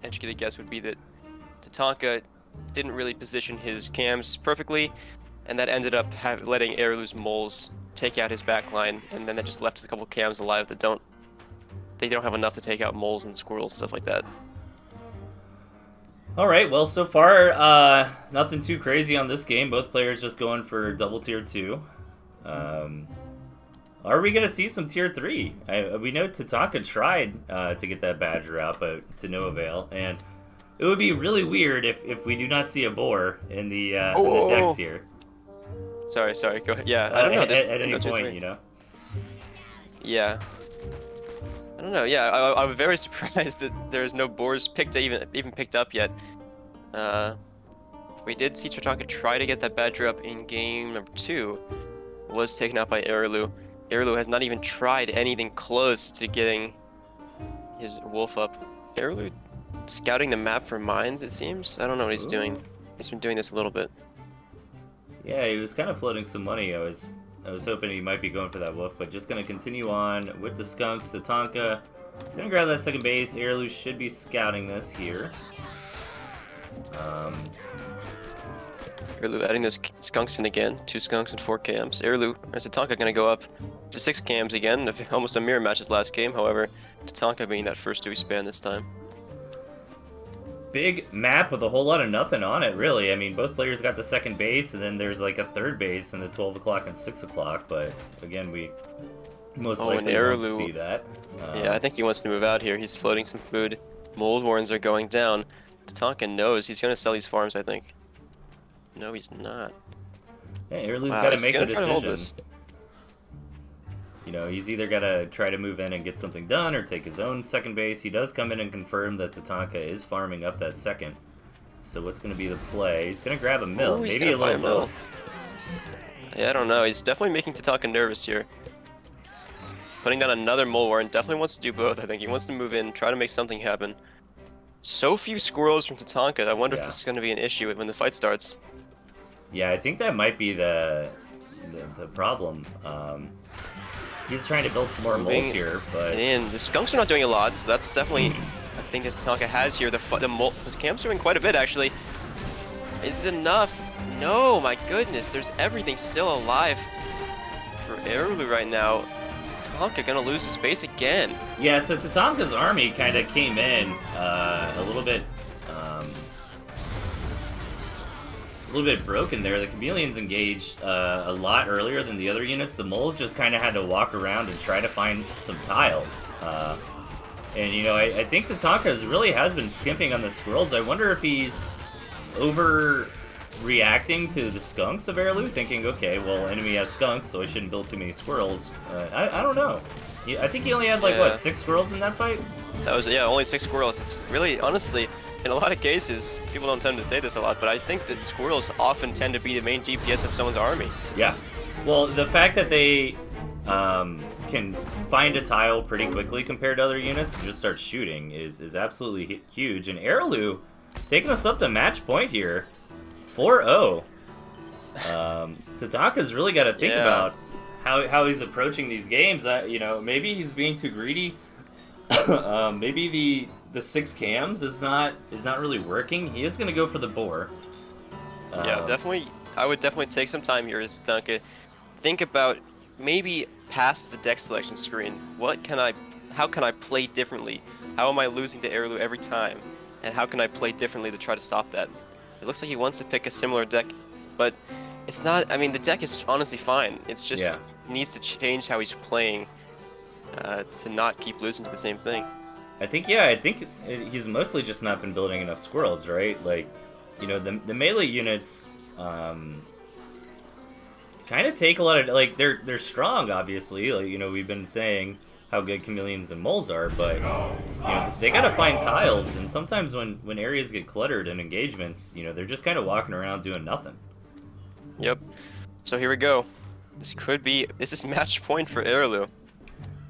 educated guess would be that Tatanka didn't really position his cams perfectly, and that ended up letting Arilou's moles take out his backline, and then that just left a couple cams alive that don't have enough to take out moles and squirrels, stuff like that.
All right, well, so far, nothing too crazy on this game. Both players just going for double tier 2. Are we going to see some tier 3? We know Tatanka tried to get that Badger out, but to no avail. And it would be really weird if we do not see a boar in the decks here.
Sorry, go ahead. Yeah, I don't know.
At any point, you know?
Yeah. I don't know. Yeah, I'm very surprised that there's no boars even picked up yet. We did see Tatanka try to get that Badger up in game number 2. Was taken out by Arilou. Arilou has not even tried anything close to getting his wolf up. Arilou scouting the map for mines, it seems. I don't know what he's doing. He's been doing this a little bit.
Yeah, he was kind of floating some money. I was hoping he might be going for that wolf, but just going to continue on with the skunks. Tatanka going to grab that second base. Arilou should be scouting this here.
Arilou adding those skunks in again. 2 skunks and 4 cams. Arilou, there's Tatanka going to go up to 6 cams again. Almost a mirror match his last game, however. Tatanka being that first to expand this time.
Big map with a whole lot of nothing on it, really. I mean, both players got the second base, and then there's like a third base in the 12 o'clock and 6 o'clock, but again, we most likely won't see that.
Yeah, I think he wants to move out here. He's floating some food. Mold warrens are going down. Tatanka knows he's going to sell these farms, I think. No, he's not.
Yeah, Arilou's got to make the decision. You know, he's either got to try to move in and get something done or take his own second base. He does come in and confirm that Tatanka is farming up that second. So what's going to be the play? He's going to grab a mill, maybe a little mill.
Yeah, I don't know. He's definitely making Tatanka nervous here. Putting down another mole warren. Definitely wants to do both, I think. He wants to move in, try to make something happen. So few squirrels from Tatanka. I wonder if this is going to be an issue when the fight starts.
Yeah, I think that might be the problem. He's trying to build some more moles here, but...
And the skunks are not doing a lot, so that's definitely a thing that Tatanka has here. The camp's doing quite a bit, actually. Is it enough? No, my goodness. There's everything still alive for Arilou right now. Tatanka gonna lose his space again.
Yeah, so Tatanka's army kind of came in a little bit broken there. The chameleons engaged a lot earlier than the other units. The moles just kind of had to walk around and try to find some tiles. And, you know, I think Tatanka really has been skimping on the squirrels. I wonder if he's overreacting to the skunks of Arilou, thinking, okay, well, enemy has skunks, so I shouldn't build too many squirrels. I don't know. I think he only had, like, what, 6 squirrels in that fight?
That was, yeah, only 6 squirrels. It's really, honestly... In a lot of cases, people don't tend to say this a lot, but I think that squirrels often tend to be the main DPS of someone's army.
Yeah. Well, the fact that they can find a tile pretty quickly compared to other units and just start shooting is absolutely huge. And Arilou taking us up to match point here. 4-0. Tatanka's really got to think about how he's approaching these games. You know, maybe he's being too greedy. Maybe the 6 cams is not really working. He is going to go for the boar.
Yeah, definitely. I would definitely take some time here as Tatanka. Think about maybe past the deck selection screen. How can I play differently? How am I losing to Arilou every time? And how can I play differently to try to stop that? It looks like he wants to pick a similar deck, but it's not. I mean, the deck is honestly fine. It's just he needs to change how he's playing to not keep losing to the same thing.
I think he's mostly just not been building enough squirrels, right? Like, you know, the melee units kind of take a lot of, like, they're strong, obviously. Like, you know, we've been saying how good chameleons and moles are, but, you know, they gotta find tiles, and sometimes when areas get cluttered in engagements, you know, they're just kind of walking around doing nothing.
Yep. So here we go. This is match point for Arilou.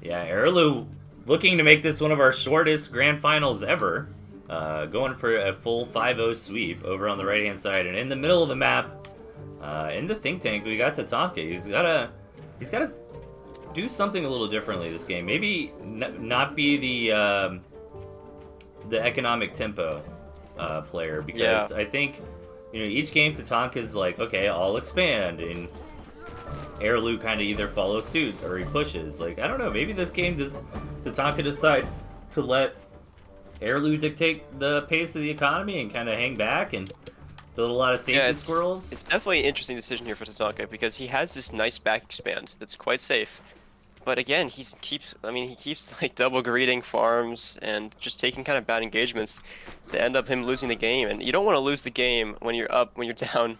Yeah, Arilou looking to make this one of our shortest grand finals ever. Going for a full 5-0 sweep over on the right-hand side. And in the middle of the map, in the think tank, we got Tatanka. He's gotta do something a little differently this game. Maybe not be the economic tempo player, because I think, you know, each game Tatanka's like, okay, I'll expand, and Arilou kind of either follows suit or he pushes. Like, I don't know, maybe this game does Tatanka decide to let Arilou dictate the pace of the economy and kind of hang back and build a lot of safety squirrels?
It's definitely an interesting decision here for Tatanka because he has this nice back expand that's quite safe. But again, he keeps like double greeting farms and just taking kind of bad engagements to end up him losing the game. And you don't want to lose the game when you're down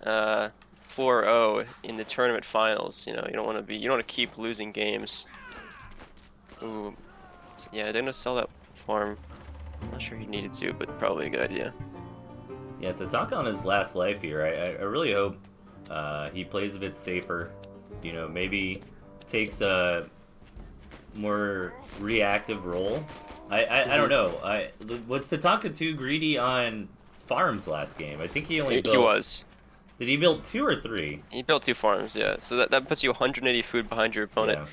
4-0 in the tournament finals. You know, you don't want to keep losing games. Ooh, yeah, they're gonna sell that farm. I'm not sure he needed to, but probably a good idea.
Yeah, Tatanka on his last life here, I really hope he plays a bit safer. You know, maybe takes a more reactive role. I don't know. Was Tatanka too greedy on farms last game? I think he only built...
He was.
Did he build 2 or 3?
He built 2 farms, yeah. So that puts you 180 food behind your opponent. Yeah.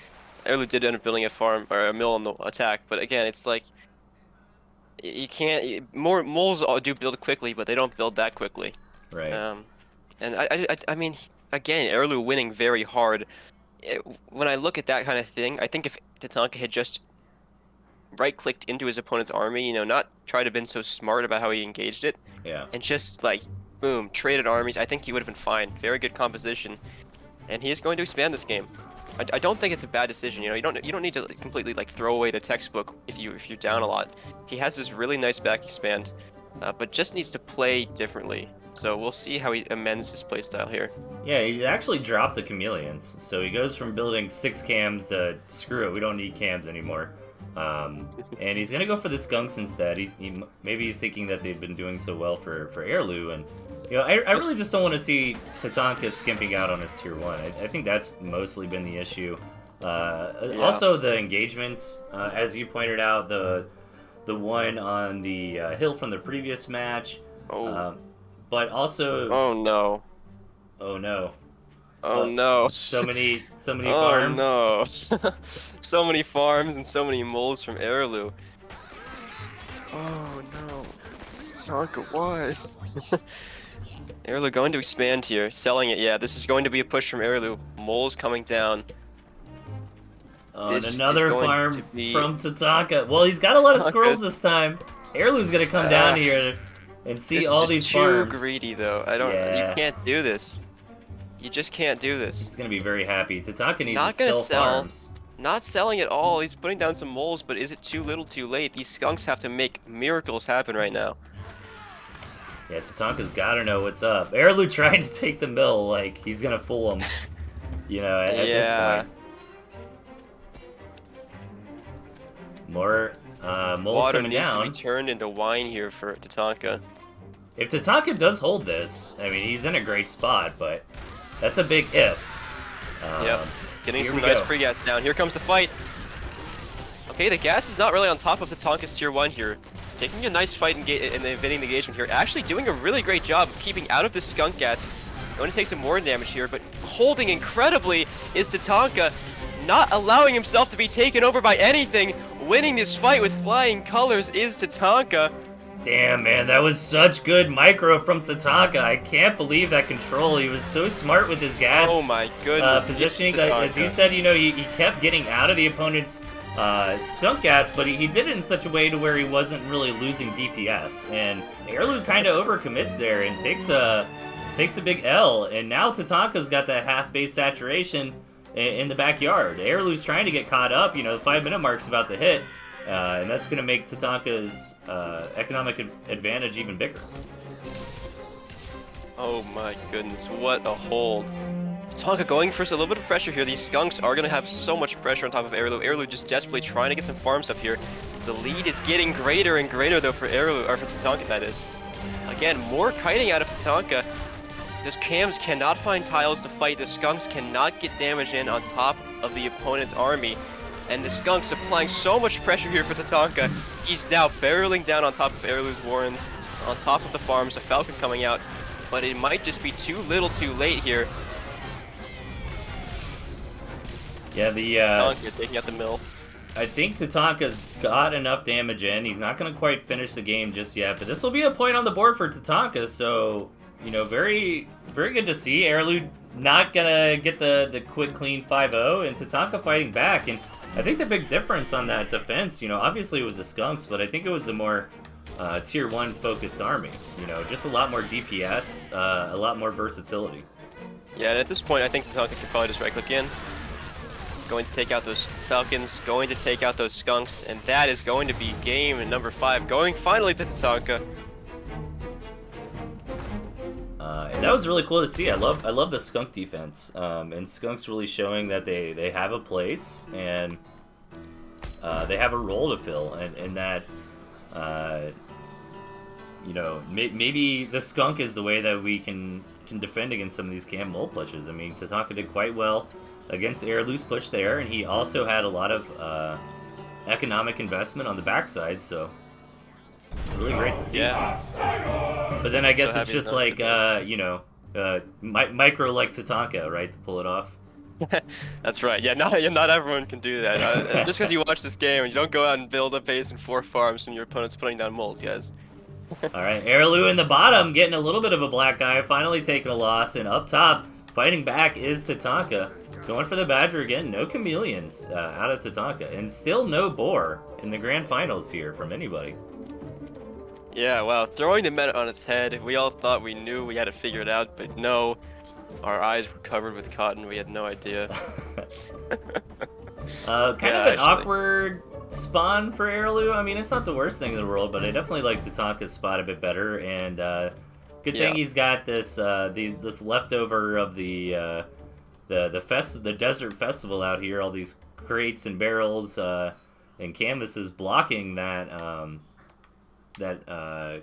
Arilou did end up building a farm or a mill on the attack, but again, it's like you can't. More moles do build quickly, but they don't build that quickly.
Right.
And I mean, again, Arilou winning very hard. When I look at that kind of thing, I think if Tatanka had just right-clicked into his opponent's army, you know, not tried to been so smart about how he engaged it,
yeah,
and just like boom, traded armies, I think he would have been fine. Very good composition, and he is going to expand this game. I don't think it's a bad decision. You know, you don't need to completely like throw away the textbook if you're down a lot. He has this really nice back expand, but just needs to play differently. So we'll see how he amends his playstyle here.
Yeah, he actually dropped the chameleons, so he goes from building 6 cams to screw it, we don't need cams anymore. And he's gonna go for the skunks instead. Maybe he's thinking that they've been doing so well for Arilou, and you know, I really just don't want to see Tatanka skimping out on his tier 1. I think that's mostly been the issue. Yeah. Also, the engagements, as you pointed out, the one on the hill from the previous match.
Oh.
But also.
Oh no.
Oh no.
Oh no.
So many
farms.
Oh
no. So many farms and so many moles from Arilou. Oh no. Tatanka, why? Arilou going to expand here, selling it. Yeah, this is going to be a push from Arilou. Moles coming down.
And another farm from Tatanka. Well, he's got a lot of squirrels this time. Arilou's gonna come down here and see all these farms.
Too greedy though. I don't. Yeah. You can't do this. You just can't do this.
He's gonna be very happy. Tatanka needs to sell farms.
Not selling at all. He's putting down some moles, but is it too little, too late? These skunks have to make miracles happen right now.
Yeah, Tatanka's gotta know what's up. Arilou trying to take the mill, like, he's gonna fool him, you know, at this point. More moles
Water
coming
needs
down.
to be turned into wine here for Tatanka.
If Tatanka does hold this, I mean, he's in a great spot, but that's a big if.
Yep, getting some nice pre-gas down. Here comes the fight. Okay, the gas is not really on top of Tatanka's tier 1 here. Taking a nice fight and winning the engagement here. Actually doing a really great job of keeping out of this skunk gas. Going to take some more damage here, but holding incredibly is Tatanka. Not allowing himself to be taken over by anything. Winning this fight with flying colors is Tatanka.
Damn, man, that was such good micro from Tatanka. I can't believe that control. He was so smart with his gas.
Oh my goodness.
Positioning. As you said, you know, he kept getting out of the opponent's skunk gas, but he did it in such a way to where he wasn't really losing DPS. And Arilou kind of overcommits there and takes a big L. And now Tatanka's got that half base saturation in the backyard. Arilou's trying to get caught up. You know, the 5-minute mark's about to hit. And that's going to make Tatanka's economic advantage even bigger.
Oh my goodness, what a hold. Tatanka going for a little bit of pressure here. These skunks are going to have so much pressure on top of Arilou. Arilou just desperately trying to get some farms up here. The lead is getting greater and greater though for Arilou, or for Tatanka that is. Again, more kiting out of Tatanka. Those cams cannot find tiles to fight. The skunks cannot get damage in on top of the opponent's army. And the skunks applying so much pressure here for Tatanka. He's now barreling down on top of Arilou's warrens, on top of the farms, a falcon coming out. But it might just be too little too late here.
Yeah,
Tatanka taking out the mill.
I think Tatanka's got enough damage in. He's not going to quite finish the game just yet, but this will be a point on the board for Tatanka, so, you know, very, very good to see. Arilou not going to get the quick, clean 5-0, and Tatanka fighting back. And I think the big difference on that defense, you know, obviously it was the Skunks, but I think it was the more Tier 1 focused army. You know, just a lot more DPS, a lot more versatility.
Yeah, and at this point, I think Tatanka can probably just right-click in. Going to take out those Falcons, going to take out those Skunks, and that is going to be game number 5, going finally to Tatanka.
And that was really cool to see. I love the Skunk defense, and Skunks really showing that they have a place and they have a role to fill, and that you know, maybe the Skunk is the way that we can defend against some of these cam mole pushes. I mean, Tatanka did quite well against Arilou's push there, and he also had a lot of economic investment on the backside, so really great to see.
Yeah.
But then I guess it's just like, you know, micro like Tatanka, right, to pull it off.
That's right. Yeah, not everyone can do that. Just because you watch this game, and you don't go out and build a base and 4 farms when your opponent's putting down moles, guys.
All right, Arilou in the bottom, getting a little bit of a black eye, finally taking a loss, and up top, fighting back is Tatanka. Going for the Badger again, no Chameleons out of Tatanka, and still no Boar in the grand finals here from anybody.
Yeah, well, throwing the meta on its head, we all thought we knew we had it figured out, but no, our eyes were covered with cotton, we had no idea.
Kind of an awkward spawn for Arilou. I mean, it's not the worst thing in the world, but I definitely like Tatanka's spot a bit better, and good thing he's got this this leftover of the desert festival out here, all these crates and barrels and canvases blocking that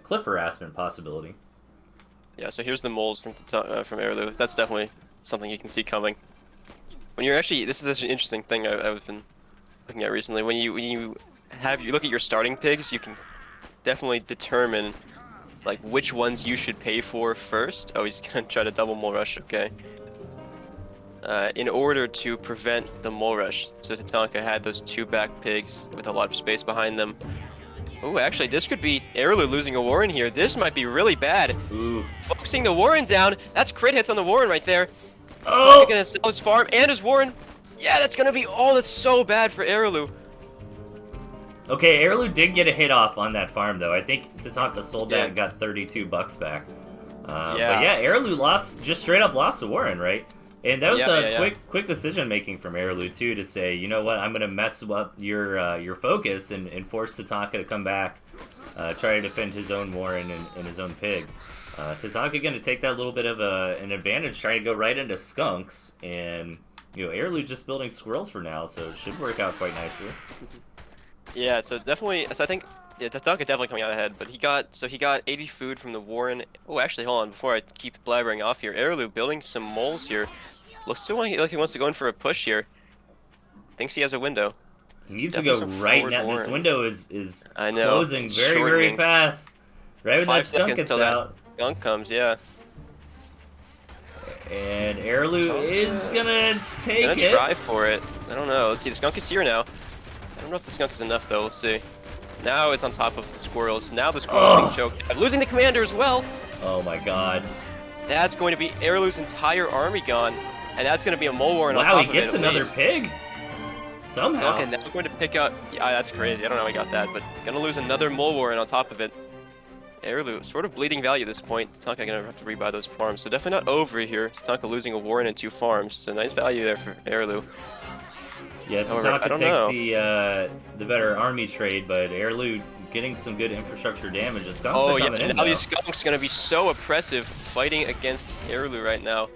cliff harassment possibility.
Yeah, so here's the moles from Arilou. That's definitely something you can see coming. When you're actually, this is such an interesting thing I've been looking at recently. When you look at your starting pigs, you can definitely determine like which ones you should pay for first. Oh, he's gonna try to double mole rush. Okay. In order to prevent the mole rush, so Tatanka had those 2 back pigs with a lot of space behind them. Oh, actually, this could be Arilou losing a Warren here. This might be really bad.
Ooh.
Focusing the Warren down. That's crit hits on the Warren right there.
Oh!
Tatanka gonna sell his farm and his Warren. Yeah, that's gonna be all. That's so bad for Arilou.
Okay, Arilou did get a hit off on that farm, though. I think Tatanka sold that and got $32 back. But yeah, Arilou just straight up lost to Warren, right? And that was quick decision making from Arilou too, to say, you know what, I'm gonna mess up your focus and force Tatanka to come back, try to defend his own Warren and his own pig. Tatanka gonna take that little bit of an advantage, trying to go right into Skunks, and you know, Arilou just building squirrels for now, so it should work out quite nicely.
Yeah, so definitely, I think Tatanka definitely coming out ahead, but he got 80 food from the Warren. Oh, actually, hold on, before I keep blabbering off here, Arilou building some moles here. Looks like he wants to go in for a push here. Thinks he has a window.
He needs to go right now. This window is closing very fast. Right when that skunk gets out.
Skunk comes, yeah.
And Arilou is gonna take it.
Gonna try for it. I don't know. Let's see. The skunk is here now. I don't know if the skunk is enough though. Let's see. Now it's on top of the squirrels. Now the squirrels are being choked. Losing the commander as well.
Oh my god.
That's going to be Arilou's entire army gone. And that's going to be a mole warren on top of it.
Wow, he gets another pig? Somehow.
Okay, now we're going to pick up... Yeah, that's crazy. I don't know how he got that, but going to lose another mole warren on top of it. Arilou, sort of bleeding value at this point. Tatanka going to have to rebuy those farms. So definitely not over here. Tatanka losing a warren and 2 farms. So nice value there for Arilou.
Yeah, Tatanka takes the better army trade, but Arilou getting some good infrastructure damage. The skunks are coming in,
now these skunks going to be so oppressive fighting against Arilou right now.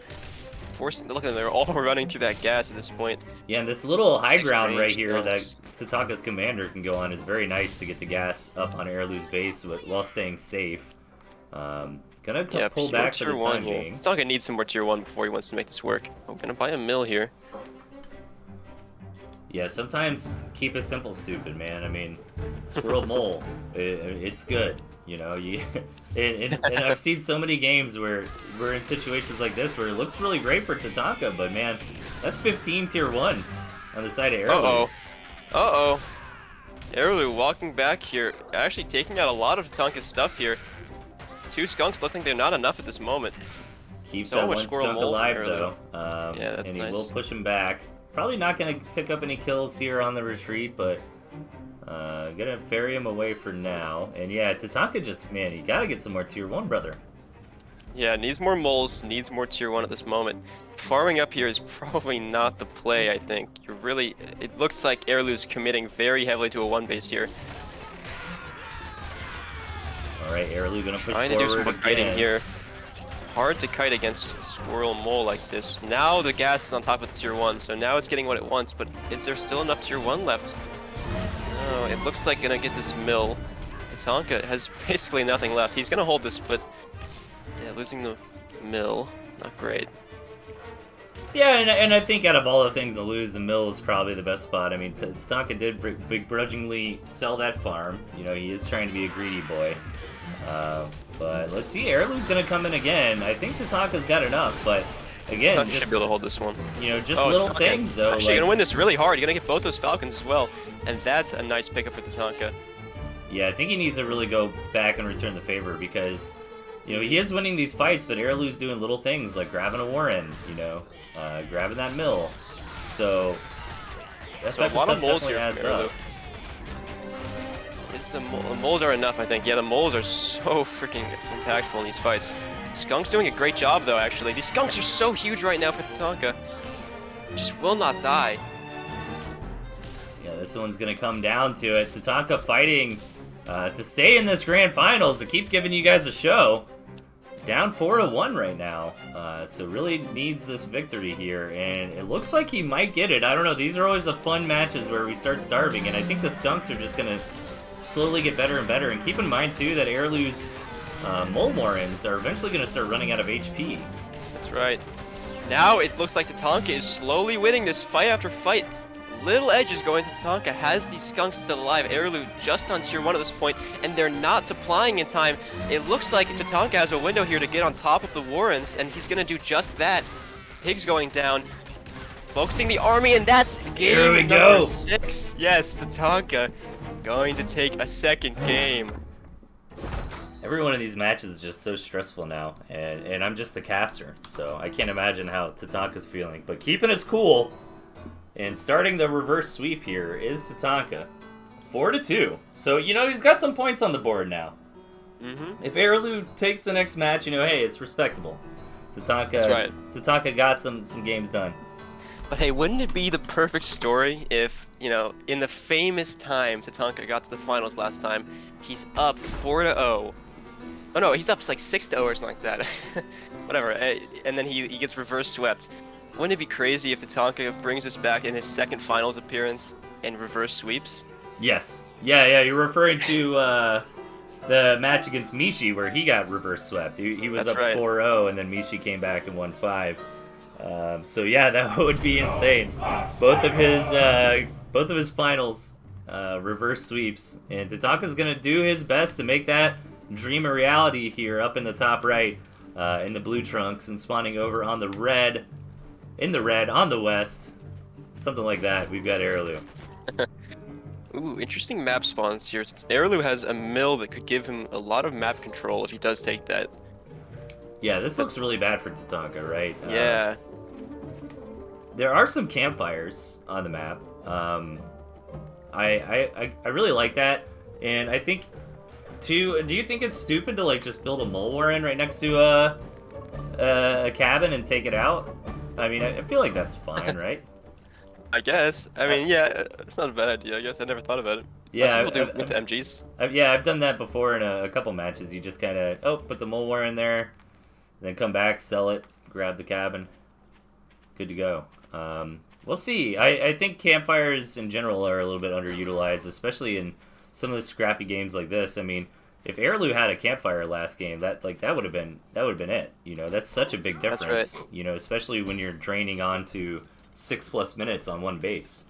Look at them, they're all running through that gas at this point.
Yeah, and this little high ground right here that Tatanka's commander can go on is very nice to get the gas up on Arilou's base while staying safe. Gonna pull back for the time being.
Tatanka needs some more tier 1 before he wants to make this work. I'm gonna buy a mill here.
Yeah, sometimes keep it simple, stupid, man. I mean, squirrel mole, it's good. You know, and I've seen so many games where we're in situations like this where it looks really great for Tatanka, but man, that's 15 tier 1 on the side of Arilou.
Uh-oh. Arilou walking back here, actually taking out a lot of Tatanka's stuff here. 2 skunks look like they're not enough at this moment.
Keeps that one skunk alive, though.
Yeah, that's
and
nice.
he will push him back. Probably not gonna pick up any kills here on the retreat, but gonna ferry him away for now. And yeah, Tatanka just, man, you gotta get some more tier 1, brother.
Yeah, needs more moles, needs more tier 1 at this moment. Farming up here is probably not the play, I think. You're really, it looks like Arilou's committing very heavily to a 1 base here.
Alright, Arilou gonna push
Trying to do some more kiting here. Hard to kite against Squirrel Mole like this. Now the gas is on top of the tier 1, so now it's getting what it wants, but is there still enough tier 1 left? No, it looks like gonna get this mill. Tatanka has basically nothing left. He's gonna hold this, but yeah, losing the mill, not great.
Yeah, and I think out of all the things to lose, the mill is probably the best spot. I mean, Tatanka did begrudgingly sell that farm. You know, he is trying to be a greedy boy. But let's see, Arilou's gonna come in again. I think Tatanka's got enough, but again,
Tatanka should be able to hold this one.
You know, just little things though.
Actually, gonna win this really hard. You're gonna get both those Falcons as well, and that's a nice pickup for Tatanka.
Yeah, I think he needs to really go back and return the favor because, you know, he is winning these fights, but Arilou's doing little things like grabbing a Warren, you know, grabbing that mill. So that's
a lot of moles here
adds
from Arilou.
up.
The moles are enough, I think. Yeah, the moles are so freaking impactful in these fights. Skunk's doing a great job, though, actually. These skunks are so huge right now for Tatanka. Just will not die.
Yeah, this one's going to come down to it. Tatanka fighting to stay in this grand finals, to keep giving you guys a show. Down 4-1 right now, so really needs this victory here, and it looks like he might get it. I don't know, these are always the fun matches where we start starving, and I think the skunks are just going to slowly get better and better. And keep in mind, too, that Arilou's Mole Warrens are eventually going to start running out of HP.
That's right. Now it looks like Tatanka is slowly winning this fight after fight. Little edges going to Tatanka, has these skunks still alive. Arilou just on tier 1 at this point, and they're not supplying in time. It looks like Tatanka has a window here to get on top of the Warrens, and he's going to do just that. Pigs going down, focusing the army, and that's game number 6. Yes, Tatanka going to take a second game.
Every one of these matches is just so stressful now, and I'm just the caster, so I can't imagine how Tatanka's feeling. But keeping us cool, and starting the reverse sweep here is Tatanka. 4-2. So, you know, he's got some points on the board now. If Arilou takes the next match, you know, hey, it's respectable. Tatanka,
that's right.
Tatanka got some games done.
But hey, wouldn't it be the perfect story if, you know, in the famous time Tatanka got to the finals last time, he's up 4-0. Oh no, he's up like 6-0 or something like that. Whatever, and then he gets reverse swept. Wouldn't it be crazy if Tatanka brings us back in his second finals appearance and reverse sweeps?
Yes. Yeah, you're referring to the match against Mishi where he got reverse swept. He was up 4-0 and then Mishi came back and won 5. So yeah, that would be insane. Both of his finals reverse sweeps, and Tatanka's gonna do his best to make that dream a reality here up in the top right, in the blue trunks, and spawning over on the red, on the west, something like that. We've got Arilou.
Ooh, interesting map spawns here. Since Arilou has a mill that could give him a lot of map control if he does take that.
Yeah, this looks really bad for Tatanka, right?
Yeah.
There are some campfires on the map. I really like that, and I think too. Do you think it's stupid to like just build a mole warren right next to a cabin and take it out? I mean, I feel like that's fine, right?
I guess. I mean, yeah, it's not a bad idea. I guess I never thought about it.
Yeah,
people do with MGs.
I've done that before in a couple matches. You just kind of put the mole warren there, then come back, sell it, grab the cabin, good to go. We'll see. I think campfires in general are a little bit underutilized, especially in some of the scrappy games like this. I mean, if Arilou had a campfire last game, that would have been it. You know, that's such a big difference.
That's right.
You know, especially when you're draining on to 6+ minutes on one base.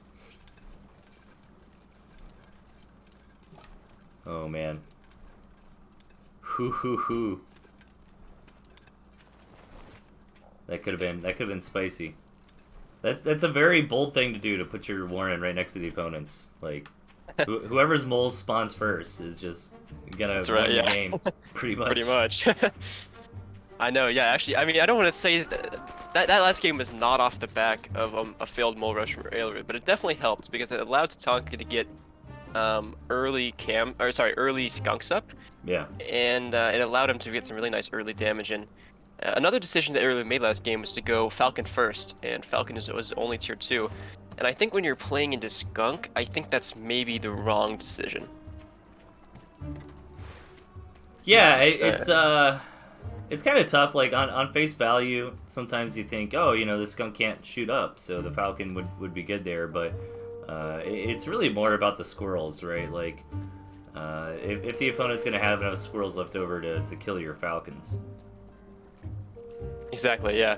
Oh man. Hoo. That could have been spicy. That's a very bold thing to do, to put your Warren right next to the opponents. Like, whoever's moles spawns first is just gonna win the game, pretty much.
Pretty much. I know, yeah, actually, I mean, I don't want to say that that last game was not off the back of a failed mole rush from Arilou, but it definitely helped because it allowed Tatanka to get early skunks up,
Yeah.
and it allowed him to get some really nice early damage in. Another decision that Arilou made last game was to go Falcon first, and Falcon was only tier 2. And I think when you're playing into Skunk, I think that's maybe the wrong decision.
Yeah, it's kind of tough. Like on face value, sometimes you think, oh, you know, the skunk can't shoot up, so the falcon would be good there. But it's really more about the squirrels, right? Like if the opponent's gonna have enough squirrels left over to kill your falcons.
Exactly. Yeah,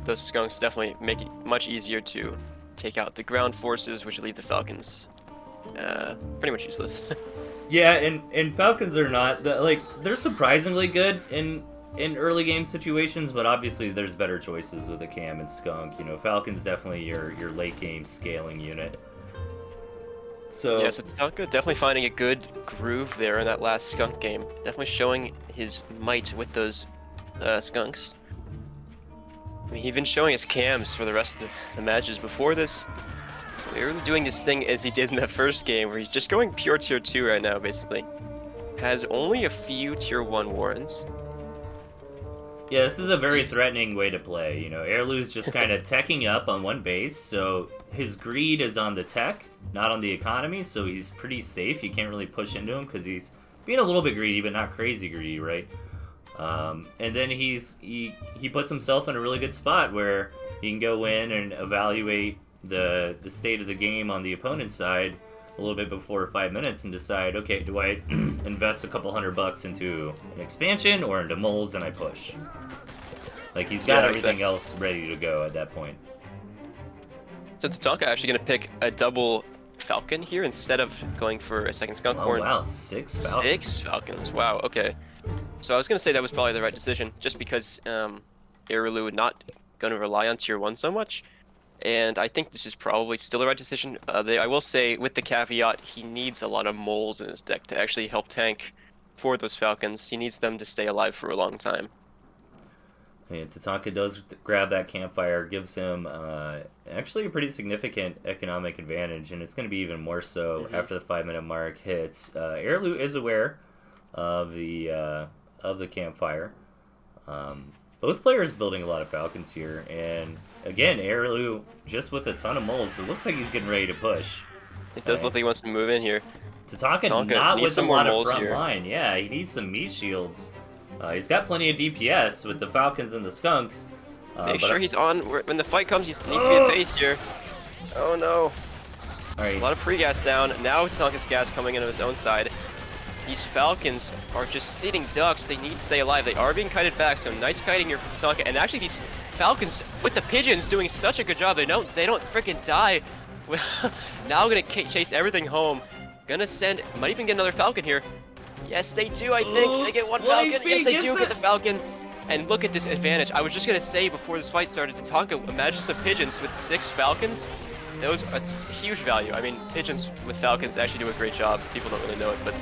those skunks definitely make it much easier to take out the ground forces, which leave the falcons pretty much useless.
Yeah, and falcons are not they're surprisingly good in early game situations, but obviously there's better choices with a cam and skunk. You know, falcon's definitely your late game scaling unit. So
yeah, so Tatanka definitely finding a good groove there in that last skunk game. Definitely showing his might with those skunks. I mean, he'd been showing his cams for the rest of the matches before this. We're doing this thing as he did in the first game, where he's just going pure tier 2 right now, basically. Has only a few tier 1 warrens.
yeah, this is a very threatening way to play. You know, Arilou's just kind of teching up on one base, so his greed is on the tech, not on the economy, so he's pretty safe. You can't really push into him because he's being a little bit greedy, but not crazy greedy, right? And then he puts himself in a really good spot where he can go in and evaluate the state of the game on the opponent's side a little bit before 5 minutes and decide, okay, do I invest a couple $100 into an expansion or into moles and I push? Like, he's got everything else ready to go at that point.
So Tatanka actually going to pick a double falcon here instead of going for a second skunk horn.
Oh wow, 6 falcons.
6 falcons, wow, okay. So I was going to say that was probably the right decision, just because Arilou not going to rely on tier 1 so much. And I think this is probably still the right decision. I will say, with the caveat, he needs a lot of moles in his deck to actually help tank for those falcons. He needs them to stay alive for a long time.
Yeah, Tatanka does grab that campfire, gives him actually a pretty significant economic advantage, and it's going to be even more so after the 5-minute mark hits. Arilou is aware of the campfire. Both players building a lot of falcons here, and again, Arilou just with a ton of moles. It looks like he's getting ready to push.
It does look like he wants to move in here.
Tatanka not with a lot of front line. Yeah, he needs some meat shields. He's got plenty of DPS with the falcons and the skunks.
Make sure he's on when the fight comes. He needs to be at base here. Oh no!
All right.
A lot of pre-gas down. Now Tatanka's gas coming into his own side. These falcons are just sitting ducks. They need to stay alive. They are being kited back, so nice kiting here from Tatanka. And actually, these falcons with the pigeons doing such a good job. They don't freaking die. Now gonna chase everything home. Gonna send. Might even get another falcon here. Yes, they do. I think they get one falcon. Yes, they do get the falcon. And look at this advantage. I was just gonna say before this fight started, Tatanka, imagine some pigeons with 6 falcons. That's huge value. I mean, pigeons with falcons actually do a great job. People don't really know it, but.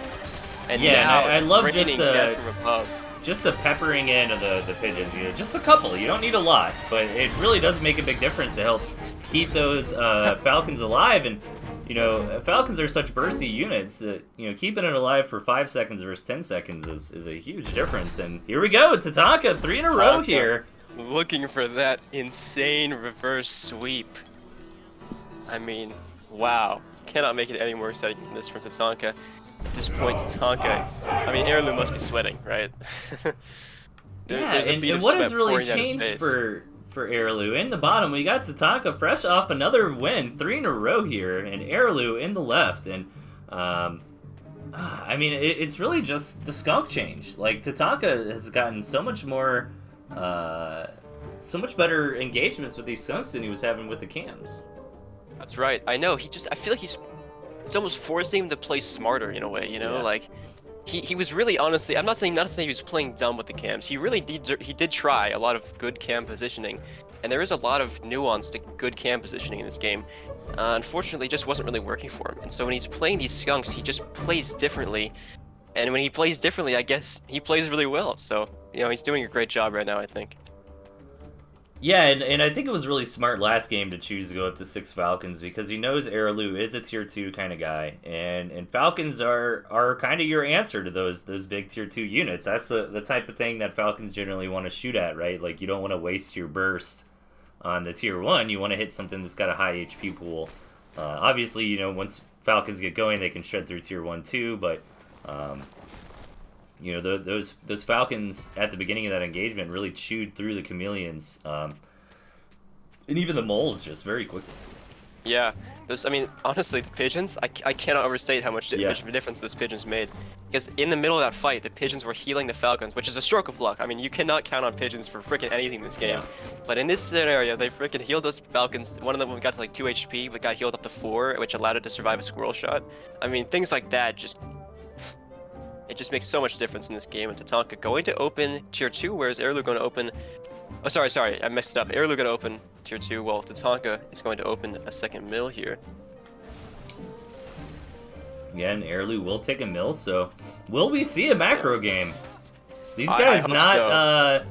And
yeah,
now,
I love just the peppering in of the pigeons. You know, just a couple. You don't need a lot, but it really does make a big difference to help keep those falcons alive. And you know, falcons are such bursty units that keeping it alive for 5 seconds versus 10 seconds is a huge difference. And here we go, Tatanka, 3 in a row here.
Looking for that insane reverse sweep. I mean, wow. Cannot make it any more exciting than this from Tatanka. At this point, Tatanka, I mean, Arilou must be sweating, right?
There's a bead of what has really changed for Arilou? In the bottom, we got Tatanka fresh off another win, 3 in a row here, and Arilou in the left. And, I mean, it's really just the skunk change. Like, Tatanka has gotten so much more, so much better engagements with these skunks than he was having with the cams.
That's right. I know. I feel like it's almost forcing him to play smarter in a way, you know? Yeah. Like, he was really, honestly, I'm not saying he was playing dumb with the cams. He really did try a lot of good cam positioning, and there is a lot of nuance to good cam positioning in this game. Unfortunately, it just wasn't really working for him. And so when he's playing these skunks, he just plays differently. And when he plays differently, I guess he plays really well. So, he's doing a great job right now, I think.
Yeah, and I think it was really smart last game to choose to go up to 6 Falcons because he knows Arilou is a tier 2 kind of guy, and Falcons are kind of your answer to those big tier 2 units. That's the type of thing that Falcons generally want to shoot at, right? Like you don't want to waste your burst on the tier 1. You want to hit something that's got a high HP pool. Obviously, once Falcons get going, they can shred through tier 1 too, but those Falcons at the beginning of that engagement really chewed through the chameleons, and even the moles just very quickly.
Yeah, I mean, honestly, the pigeons, I cannot overstate how much of a difference those pigeons made. Because in the middle of that fight, the pigeons were healing the Falcons, which is a stroke of luck. I mean, you cannot count on pigeons for freaking anything in this game.
Yeah.
But in this scenario, they freaking healed those Falcons. One of them got to like 2 HP, but got healed up to 4, which allowed it to survive a squirrel shot. I mean, things like that it just makes so much difference in this game. And Tatanka going to open tier 2, whereas Arilou going to open... Oh, sorry, I messed it up. Arilou going to open tier 2, while Tatanka is going to open a second mill here.
Yeah, and Arilou will take a mill, so will we see a macro game? These guys not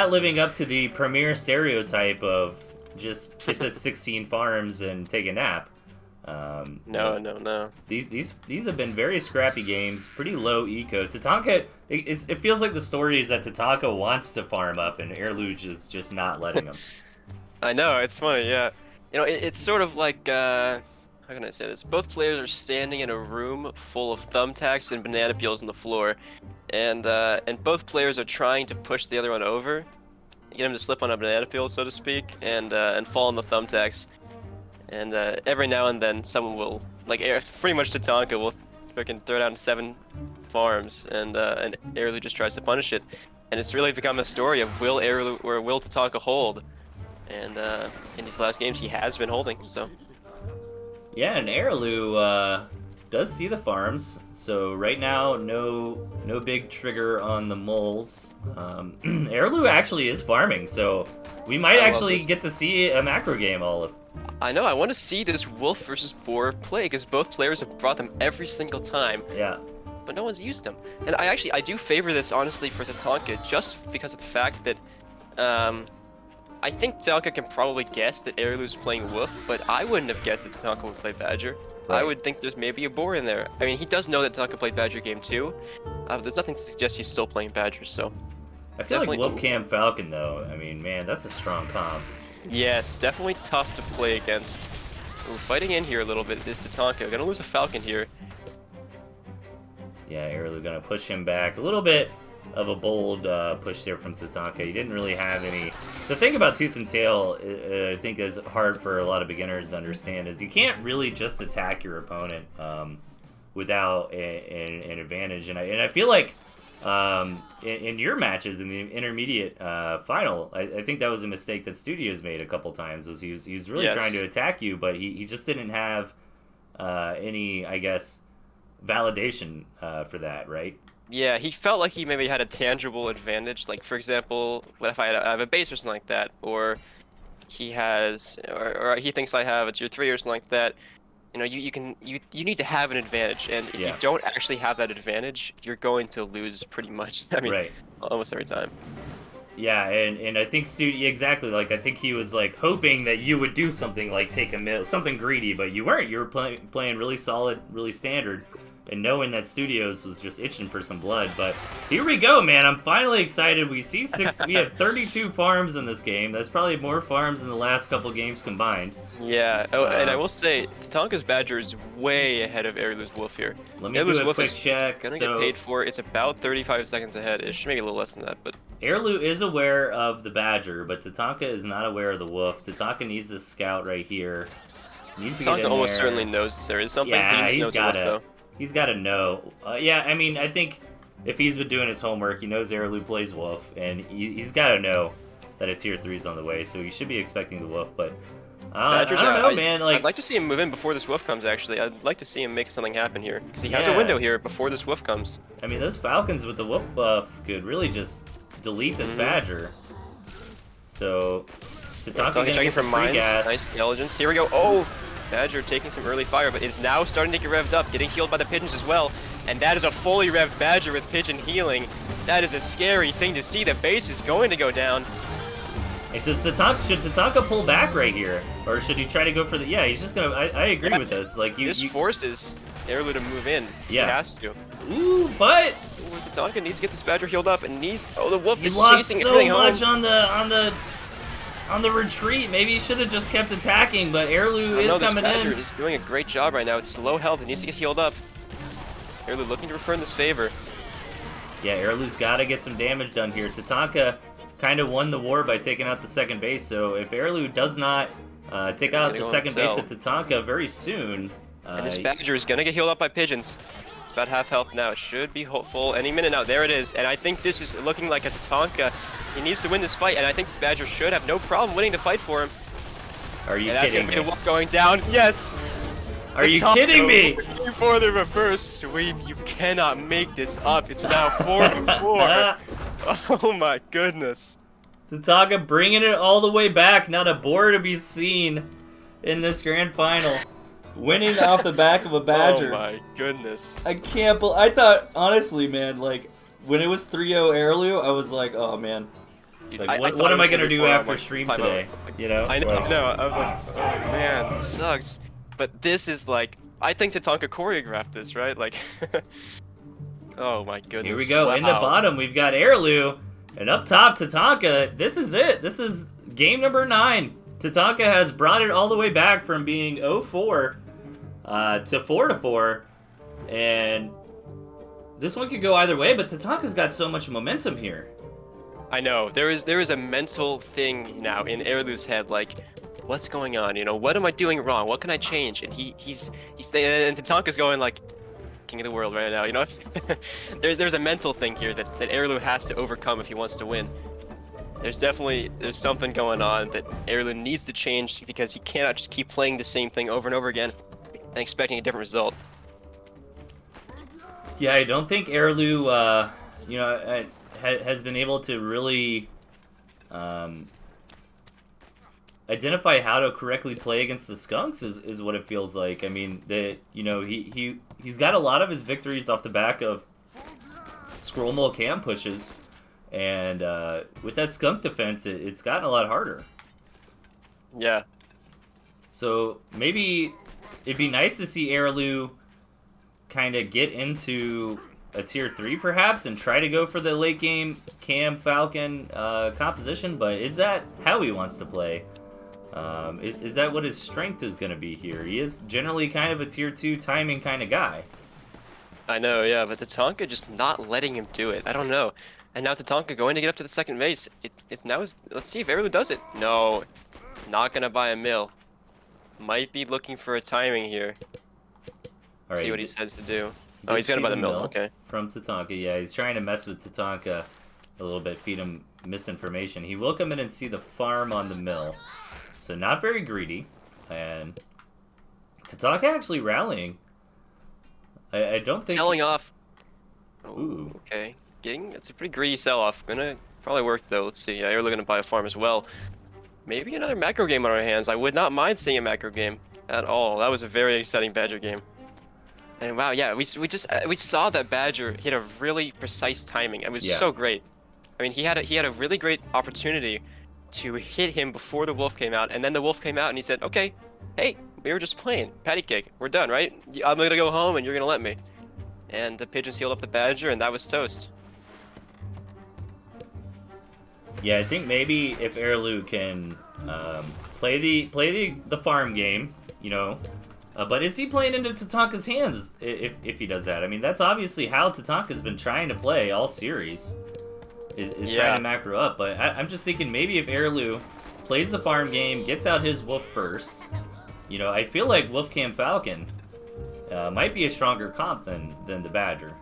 living up to the premier stereotype of just hit the 16 farms and take a nap.
No.
These have been very scrappy games, pretty low eco. Tatanka, it feels like the story is that Tatanka wants to farm up and Arilou is just not letting him.
I know, it's funny, yeah. It's sort of like, how can I say this? Both players are standing in a room full of thumbtacks and banana peels on the floor, and both players are trying to push the other one over, get him to slip on a banana peel, so to speak, and fall on the thumbtacks. And every now and then, someone will, like, pretty much Tatanka will freaking throw down 7 farms, and Arilou just tries to punish it. And it's really become a story of will Tatanka hold? And in these last games, he has been holding, so.
Yeah, and Arilou does see the farms, so right now, no big trigger on the moles. Arilou actually is farming, so we might actually get to see a macro game, Olive.
I know, I want to see this wolf versus boar play, because both players have brought them every single time.
Yeah.
But no one's used them. And I do favor this, honestly, for Tatanka, just because of the fact that, I think Tatanka can probably guess that Arilou's playing wolf, but I wouldn't have guessed that Tatanka would play badger. Right. I would think there's maybe a boar in there. I mean, he does know that Tatanka played badger game 2, but there's nothing to suggest he's still playing badger, so.
I feel like Wolf Cam Falcon, though. I mean, man, that's a strong comp.
Yes, definitely tough to play against. Ooh, fighting in here a little bit is Tatanka. Gonna lose a Falcon here.
Yeah, Arilou gonna push him back. A little bit of a bold push there from Tatanka. He didn't really have any... The thing about Tooth and Tail, I think is hard for a lot of beginners to understand, is you can't really just attack your opponent without an advantage. And I feel like in your matches in the intermediate final, I think that was a mistake that Studios made a couple times. Was he was really trying to attack you, but he just didn't have any, I guess, validation for that, right?
Yeah, he felt like he maybe had a tangible advantage. Like, for example, what if I have a base or something like that, or he has, or he thinks I have a tier 3 or something like that. You know, you need to have an advantage, and if you don't actually have that advantage, you're going to lose pretty much. I mean, almost every time.
Yeah, and I think exactly, like, I think he was like hoping that you would do something like take a mill, something greedy, but you weren't. You were playing really solid, really standard, and knowing that Studios was just itching for some blood. But here we go, man. I'm finally excited. We see we have 32 farms in this game. That's probably more farms than the last couple games combined.
Yeah. Oh, and I will say, Tatanka's Badger is way ahead of Arilou's Wolf here.
Let me do a quick check.
Gonna get paid for it. It's about 35 seconds ahead-ish, maybe a little less than that, but.
Arilou is aware of the Badger, but Tatanka is not aware of the Wolf. Tatanka needs this scout right here.
Tatanka almost certainly knows there is something.
Yeah,
he's got
to. He's got to know. Yeah, I mean, I think if he's been doing his homework, he knows Arilou plays Wolf, and he's got to know that a tier 3 is on the way, so he should be expecting the Wolf, but I don't know, man.
I'd like to see him move in before this Wolf comes, actually. I'd like to see him make something happen here, because he has a window here before this Wolf comes.
I mean, those Falcons with the Wolf buff could really just delete this Badger. So, Tatanka
checking for mines. Nice intelligence. Here we go. Oh! Badger taking some early fire, but is now starting to get revved up, getting healed by the pigeons as well. And that is a fully revved Badger with pigeon healing. That is a scary thing to see. The base is going to go down.
Should Tatanka pull back right here, or should he try to go for the? Yeah, he's just gonna. I agree with this. Like
this forces Arilou to move in.
Yeah,
he has to.
Ooh, but
Ooh, Tatanka needs to get this Badger healed up and needs. Oh, the wolf is
lost
chasing
so
everything
much
home.
on the retreat. Maybe he should have just kept attacking, but Arilou is coming
this Badger
in.
is doing a great job right now. It's low health. It needs to get healed up. Arilou looking to return this favor.
Yeah, Arilou's got to get some damage done here. Tatanka kind of won the war by taking out the second base, so if Arilou does not take out the second base at Tatanka very soon...
and this Badger is going to get healed up by pigeons. About half health now. It should be hopeful any minute now. There it is. And I think this is looking like a Tatanka. He needs to win this fight, and I think this Badger should have no problem winning the fight for him.
Are you kidding me?
That's going to be the wolf going down. Yes!
Are you kidding me?
For the reverse sweep, you cannot make this up. It's now 4-4. Oh my goodness.
Tatanka bringing it all the way back. Not a boar to be seen in this grand final. Winning off the back of a Badger.
Oh my goodness.
I can't believe. I thought, honestly, man, like, when it was 3-0 Arilou, I was like, oh man. Like, what am I going to do after stream today? You know?
I know. I was like, oh man, this sucks. But this is like, I think Tatanka choreographed this, right? Like, oh my goodness.
Here we go. Wow. In the bottom, we've got Arilou. And up top, Tatanka. This is it. This is game number 9. Tatanka has brought it all the way back from being 0-4 to 4-4. And this one could go either way, but Tatanka's got so much momentum here.
I know. There is a mental thing now in Arilou's head, like, what's going on? You know, what am I doing wrong? What can I change? And he's and Tatanka's going like king of the world right now. You know, there's a mental thing here that Arilou has to overcome if he wants to win. There's something going on that Arilou needs to change because he cannot just keep playing the same thing over and over again and expecting a different result.
Yeah, I don't think Arilou, you know, has been able to really. Identify how to correctly play against the Skunks is what it feels like. I mean, he's got a lot of his victories off the back of scroll mill cam pushes, and with that Skunk defense, it's gotten a lot harder.
Yeah.
So maybe it'd be nice to see Arilou kind of get into a tier 3 perhaps and try to go for the late game Cam Falcon composition, but is that how he wants to play? Is that what his strength is going to be here? He is generally kind of a tier 2 timing kind of guy.
I know, yeah, but Tatanka just not letting him do it. I don't know. And now Tatanka going to get up to the second base. Let's see if Arilou does it. No, not going to buy a mill. Might be looking for a timing here. All right, see what he says to do. Oh, he's going to buy the mill. Okay.
From Tatanka, yeah, he's trying to mess with Tatanka a little bit, feed him misinformation. He will come in and see the farm on the mill. So not very greedy, and Tatanka actually rallying. I don't think
selling off.
Ooh.
Okay, it's a pretty greedy sell-off. Gonna probably work though. Let's see. Yeah, you're looking to buy a farm as well. Maybe another macro game on our hands. I would not mind seeing a macro game at all. That was a very exciting Badger game. And wow, yeah, we saw that Badger hit a really precise timing. It was so great. I mean, he had a really great opportunity to hit him before the wolf came out, and then the wolf came out and he said, okay, hey, we were just playing patty cake, we're done, right? I'm gonna go home and you're gonna let me. And the pigeons healed up the Badger, and that was toast.
Yeah, I think maybe if Arilou can play the farm game, you know, but is he playing into Tatanka's hands if he does that? I mean, that's obviously how Tatanka's been trying to play all series. Is trying to macro up, but I'm just thinking maybe if Arilou plays the farm game, gets out his wolf first, you know, I feel like Wolfcam Falcon might be a stronger comp than the Badger.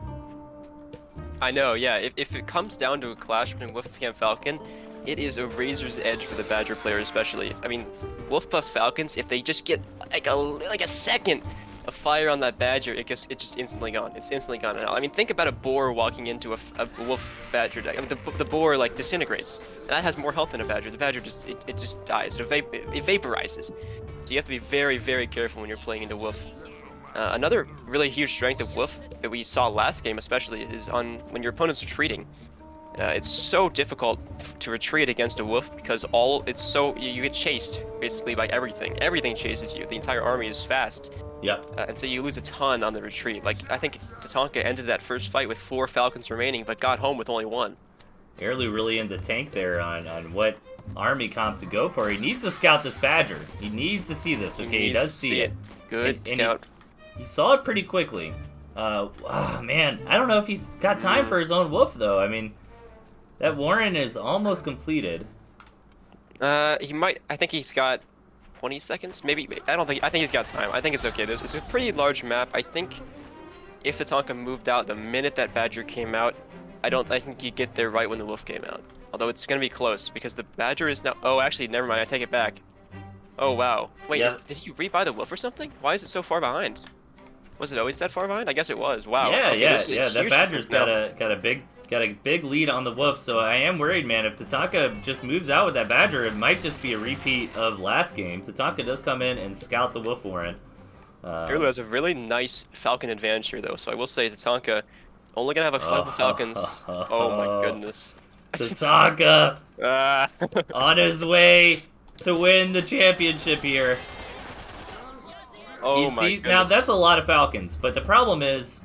I know, yeah. If it comes down to a clash between Wolfcam Falcon, it is a razor's edge for the Badger player especially. I mean, Wolfpuff Falcons, if they just get like a second of fire on that Badger, it's just instantly gone. It's instantly gone. I mean, think about a boar walking into a wolf Badger deck. I mean, the boar like disintegrates. And that has more health than a Badger. The Badger just dies. It vaporizes. So you have to be very, very careful when you're playing into wolf. Another really huge strength of wolf that we saw last game, especially, is on when your opponent's retreating. It's so difficult to retreat against a wolf because you get chased basically by everything. Everything chases you. The entire army is fast.
Yep.
And so you lose a ton on the retreat. Like, I think Tatanka ended that first fight with 4 Falcons remaining, but got home with only 1.
Arilou really in the tank there on what army comp to go for. He needs to scout this Badger. He needs to see this. Okay, he does see it.
Good
and
scout.
He saw it pretty quickly. Man, I don't know if he's got time for his own wolf, though. I mean, that Warren is almost completed.
He might. I think he's got 20 seconds. Maybe. I think he's got time. I think it's okay. It's a pretty large map. I think if Tatanka moved out the minute that Badger came out, I think he'd get there right when the wolf came out. Although it's gonna be close because the Badger is now. Oh, actually, never mind. I take it back. Oh wow. Wait,
Yep.
did he rebuy the wolf or something? Why is it so far behind? Was it always that far behind? I guess it was. Wow.
Yeah,
Okay,
yeah. That Badger's got a big lead on the wolf, so I am worried, man. If Tatanka just moves out with that Badger, it might just be a repeat of last game. Tatanka does come in and scout the wolf Warren.
Arilou has a really nice Falcon advantage here, though, so I will say Tatanka only gonna have a 5 Falcons. Oh my goodness.
Tatanka on his way to win the championship here.
Oh my goodness.
Now that's a lot of Falcons, but the problem is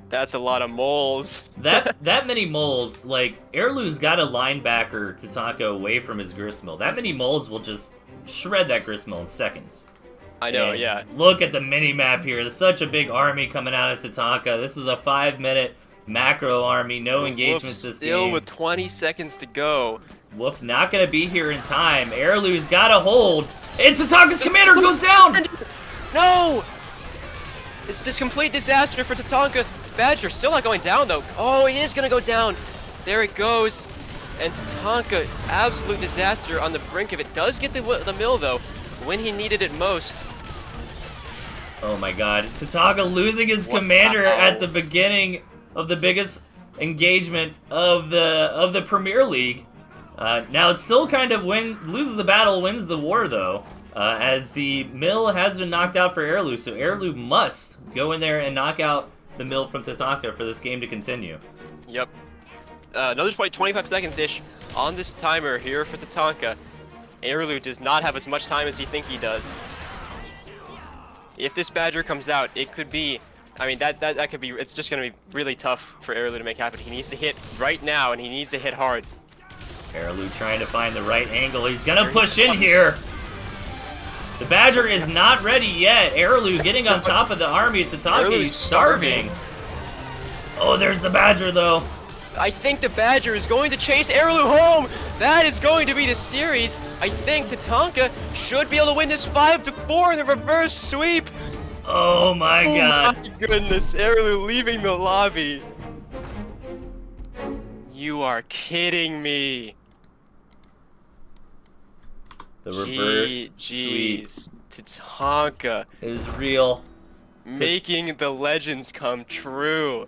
that's a lot of moles.
that many moles, like Arilou's got a linebacker Tatanka away from his gristmill. That many moles will just shred that gristmill in seconds.
I know,
And
yeah.
Look at the mini map here. There's such a big army coming out of Tatanka. This is a 5-minute macro army, no engagements this game.
Still with 20 seconds to go.
Wolf not gonna be here in time. Arilou's got a hold, and Tatanka's commander goes down.
No! It's just complete disaster for Tatanka. Badger still not going down, though. Oh, he is going to go down. There it goes. And Tatanka, absolute disaster on the brink of it. Does get the mill, though, when he needed it most.
Oh my god. Tatanka losing his commander at the beginning of the biggest engagement of the Premier League. Now it's still kind of loses the battle, wins the war, though. As the mill has been knocked out for Arilou, so Arilou must go in there and knock out the mill from Tatanka for this game to continue.
Yep. Another 25 seconds-ish on this timer here for Tatanka. Arilou does not have as much time as you think he does. If this Badger comes out, it could be... I mean, that could be... It's just going to be really tough for Arilou to make happen. He needs to hit right now, and he needs to hit hard.
Arilou trying to find the right angle. He's going to push in here. The Badger is not ready yet. Arilou getting on top of the army. Tatanka is starving. Oh, there's the Badger, though.
I think the Badger is going to chase Arilou home. That is going to be the series. I think Tatanka should be able to win this 5-4 in the reverse sweep.
Oh my god.
Oh my goodness, Arilou leaving the lobby. You are kidding me.
The reverse sweep.
Tatanka
is real.
Making the legends come true.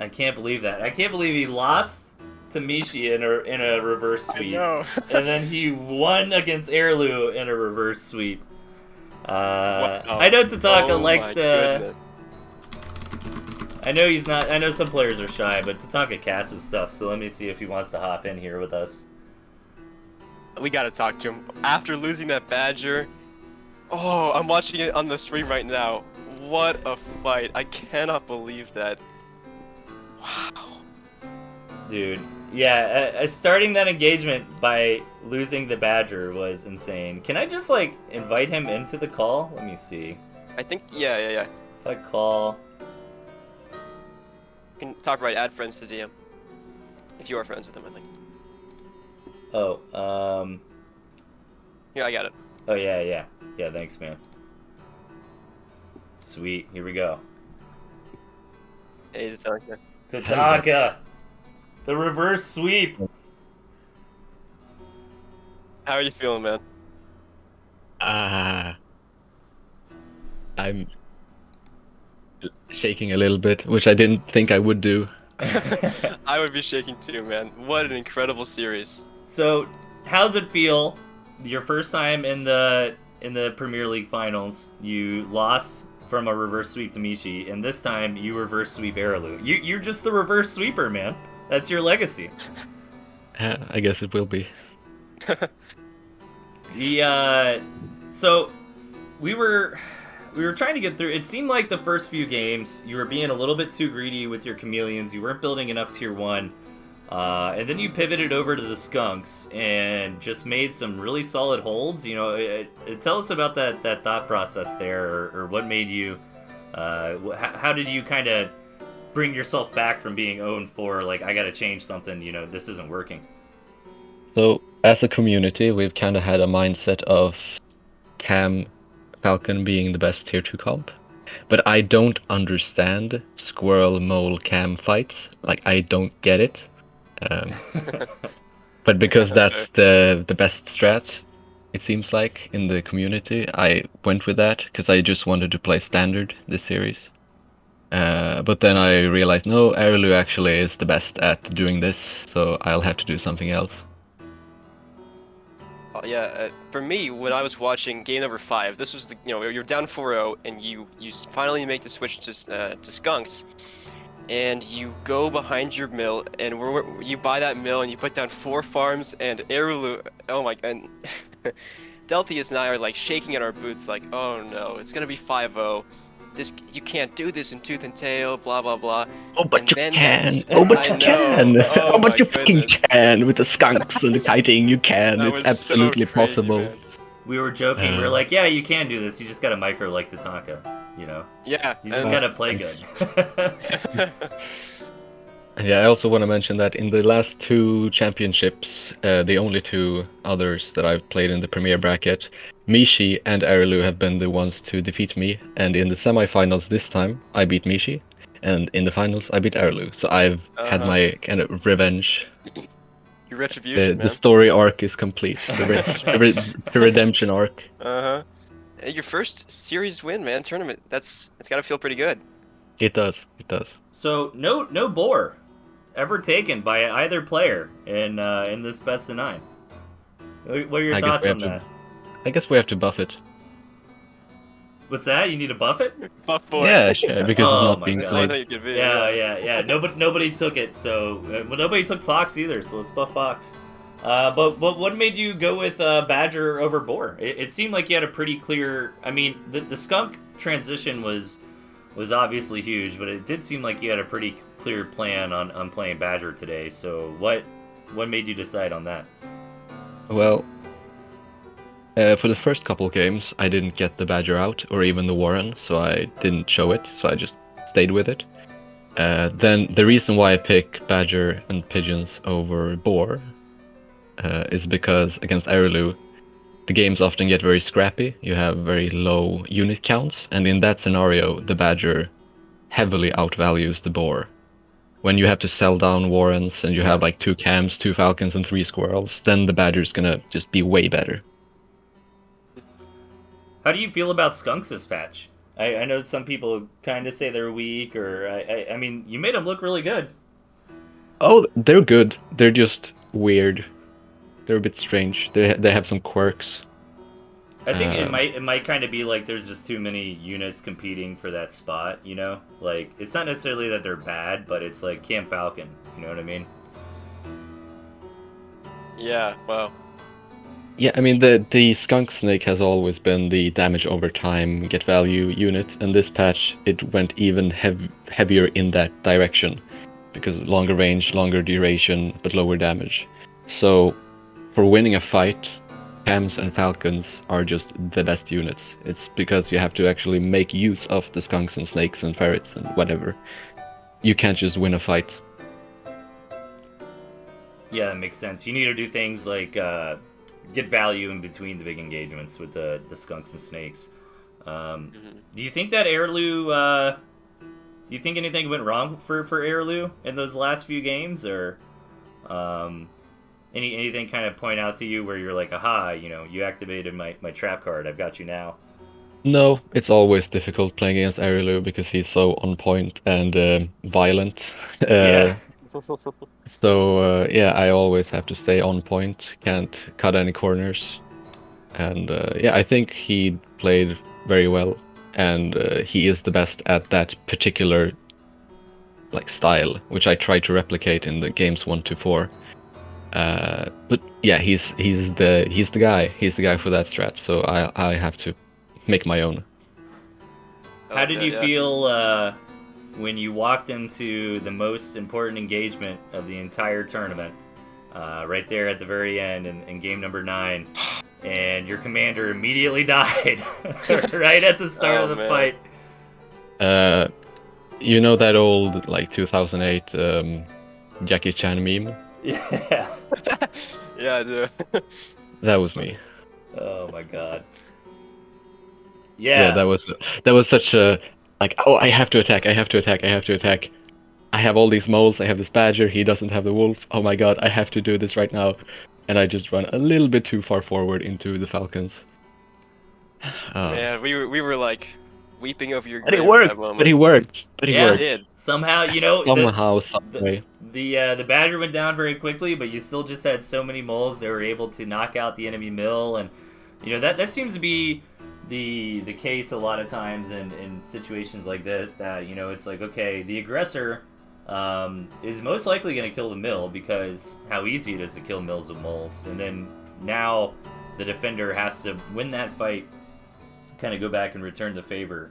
I can't believe that. I can't believe he lost to Mishi in a reverse sweep.
I know.
And then he won against Arilou in a reverse sweep.
Wow.
I know Tatanka likes to...
Goodness.
I know he's not... I know some players are shy, but Tatanka casts his stuff, so let me see if he wants to hop in here with us.
We gotta talk to him. After losing that Badger... Oh, I'm watching it on the stream right now. What a fight. I cannot believe that. Wow.
Dude, yeah, starting that engagement by losing the Badger was insane. Can I just, like, invite him into the call? Let me see.
I think, yeah.
If I call...
You can top right, add friends to DM. If you are friends with him, I think.
Oh,
Here, I got it.
Oh, yeah. Yeah, thanks, man. Sweet, here we go.
Hey, Tatanka.
Tatanka! The reverse sweep!
How are you feeling, man?
I'm shaking a little bit, which I didn't think I would do.
I would be shaking too, man. What an incredible series.
So, how's it feel? Your first time in the Premier League finals, you lost from a reverse sweep to Mishi, and this time you reverse sweep Arilou. You're just the reverse sweeper, man. That's your legacy.
I guess it will be.
So we were trying to get through. It seemed like the first few games you were being a little bit too greedy with your chameleons. You weren't building enough tier 1. And then you pivoted over to the skunks and just made some really solid holds. Tell us about that thought process there, or what made you, how did you kind of bring yourself back from being 0-4, like, I gotta change something, this isn't working?
So, as a community, we've kind of had a mindset of Cam Falcon being the best tier 2 comp. But I don't understand Squirrel Mole Cam fights. Like, I don't get it. But because that's the best strat, it seems like, in the community, I went with that because I just wanted to play standard this series. But then I realized, no, Arilou actually is the best at doing this, so I'll have to do something else.
For me, when I was watching game number 5, this was you're down 4-0, and you finally make the switch to skunks, and you go behind your mill, and you buy that mill, and you put down 4 farms, and Arilou, oh my, and Delthius and I are like shaking in our boots, like, oh no, it's gonna be 5-0. You can't do this in Tooth and Tail, blah blah blah.
Oh, but
and
you
then
can! Oh, but you can!
Oh,
Oh, but
my
you fucking
goodness.
can! With the skunks and the kiting, you can!
That
It's
was
absolutely
so crazy,
possible.
man.
We were joking. We were like, yeah, you can do this. You just gotta micro like Tatanka,
Yeah.
You just gotta play good.
Yeah, I also want to mention that in the last 2 championships, the only 2 others that I've played in the Premier bracket, Mishi and Arilou have been the ones to defeat me, and in the semifinals this time, I beat Mishi, and in the finals, I beat Arilou. So I've had my kind of revenge.
Your retribution, man.
The story arc is complete. The redemption arc.
Your first series win, man. Tournament. It's gotta feel pretty good.
It does. It does.
So no boar ever taken by either player in this best of 9. What are your thoughts on that?
I guess we have to buff it.
What's that? You need to buff it?
Buff boar.
Yeah, sure, because it's not being
That's the only
played.
thing it could be.
Yeah. Nobody took it, so nobody took Fox either. So let's buff Fox. But what made you go with Badger over Boar? It seemed like you had a pretty clear. I mean, the skunk transition was obviously huge, but it did seem like you had a pretty clear plan on playing Badger today. So what made you decide on that?
Well, for the first couple games, I didn't get the Badger out, or even the Warren, so I didn't show it, so I just stayed with it. Then the reason why I pick Badger and Pigeons over Boar is because against Arilou, the games often get very scrappy, you have very low unit counts, and in that scenario, the Badger heavily outvalues the Boar. When you have to sell down Warrens and you have like 2 Cams, 2 Falcons, and 3 Squirrels, then the Badger's gonna just be way better.
How do you feel about skunks this patch? I know some people kind of say they're weak, or I mean, you made them look really good.
Oh, they're good. They're just weird. They're a bit strange. They have some quirks.
I think it might kind of be like there's just too many units competing for that spot, you know? Like, it's not necessarily that they're bad, but it's like Cam Falcon, you know what I mean?
Yeah, well.
Yeah, I mean, the Skunk Snake has always been the damage over time, get value unit, and this patch it went even heavier in that direction, because longer range, longer duration, but lower damage. So, for winning a fight, Cams and Falcons are just the best units. It's because you have to actually make use of the Skunks and Snakes and Ferrets and whatever. You can't just win a fight.
Yeah, that makes sense. You need to do things like get value in between the big engagements with the Skunks and Snakes. Do you think that Arilou... do you think anything went wrong for Arilou in those last few games, or anything kind of point out to you where you're like, aha, you know, you activated my trap card, I've got you now?
No, it's always difficult playing against Arilou because he's so on point and violent.
Yeah.
So yeah, I always have to stay on point, can't cut any corners. And yeah, I think he played very well. and he is the best at that particular like style, which I try to replicate in the games 1 to 4. But yeah, he's the guy. He's the guy for that strat. So I have to make my own.
I
How
like
did
that,
you
yeah.
feel when you walked into the most important engagement of the entire tournament, right there at the very end in game number 9, and your commander immediately died right at the start
Oh,
of the
man.
fight?
You know that old like 2008 Jackie Chan meme?
Yeah.
Yeah, I do.
That
That's
was
funny.
me.
Oh my god.
Yeah,
Yeah.
that was such a like, oh, I have to attack, I have to attack, I have to attack. I have all these moles, I have this badger, he doesn't have the wolf. Oh my god, I have to do this right now. And I just run a little bit too far forward into the falcons.
Man, we were like weeping over your
But it
grave at that
worked! But
moment.
he worked! But he
Yeah, it
Yeah.
worked.
did.
Somehow,
Somehow, some
the
way.
the badger went down very quickly, but you still just had so many moles they were able to knock out the enemy mill, and that seems to be the case a lot of times in situations like that. That it's like, okay, the aggressor is most likely going to kill the mill because how easy it is to kill mills with moles, and then now the defender has to win that fight, kind of go back and return the favor.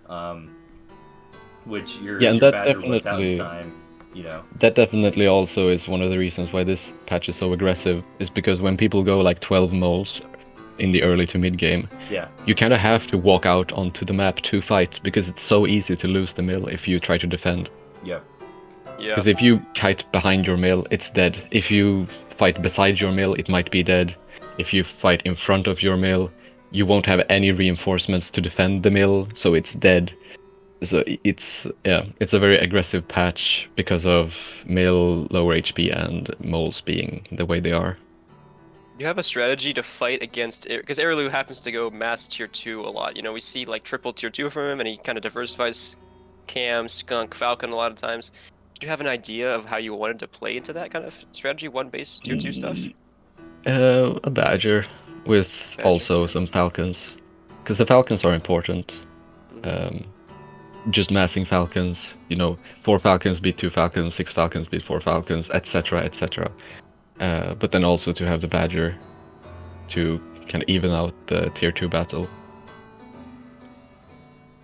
Which
Yeah, and
your badger was out in time.
that definitely also is one of the reasons why this patch is so aggressive, is because when people go like 12 moles in the early to mid game,
Yeah.
you kind of have to walk out onto the map to fight because it's so easy to lose the mill if you try to defend.
Yep.
Yeah.
Because if you kite behind your mill, it's dead. If you fight beside your mill, it might be dead. If you fight in front of your mill, you won't have any reinforcements to defend the mill, so it's dead. So it's a very aggressive patch because of mill, lower HP, and moles being the way they are.
You have a strategy to fight against it, because Arilou happens to go mass tier 2 a lot. We see like triple tier 2 from him, and he kind of diversifies Cam, Skunk, Falcon a lot of times. Do you have an idea of how you wanted to play into that kind of strategy, 1 base tier 2 stuff?
A badger with
Badger.
also some falcons, because the falcons are important. Just massing falcons, 4 falcons beat 2 falcons, 6 falcons beat 4 falcons, etc., etc. But then also to have the badger to kind of even out the tier 2 battle.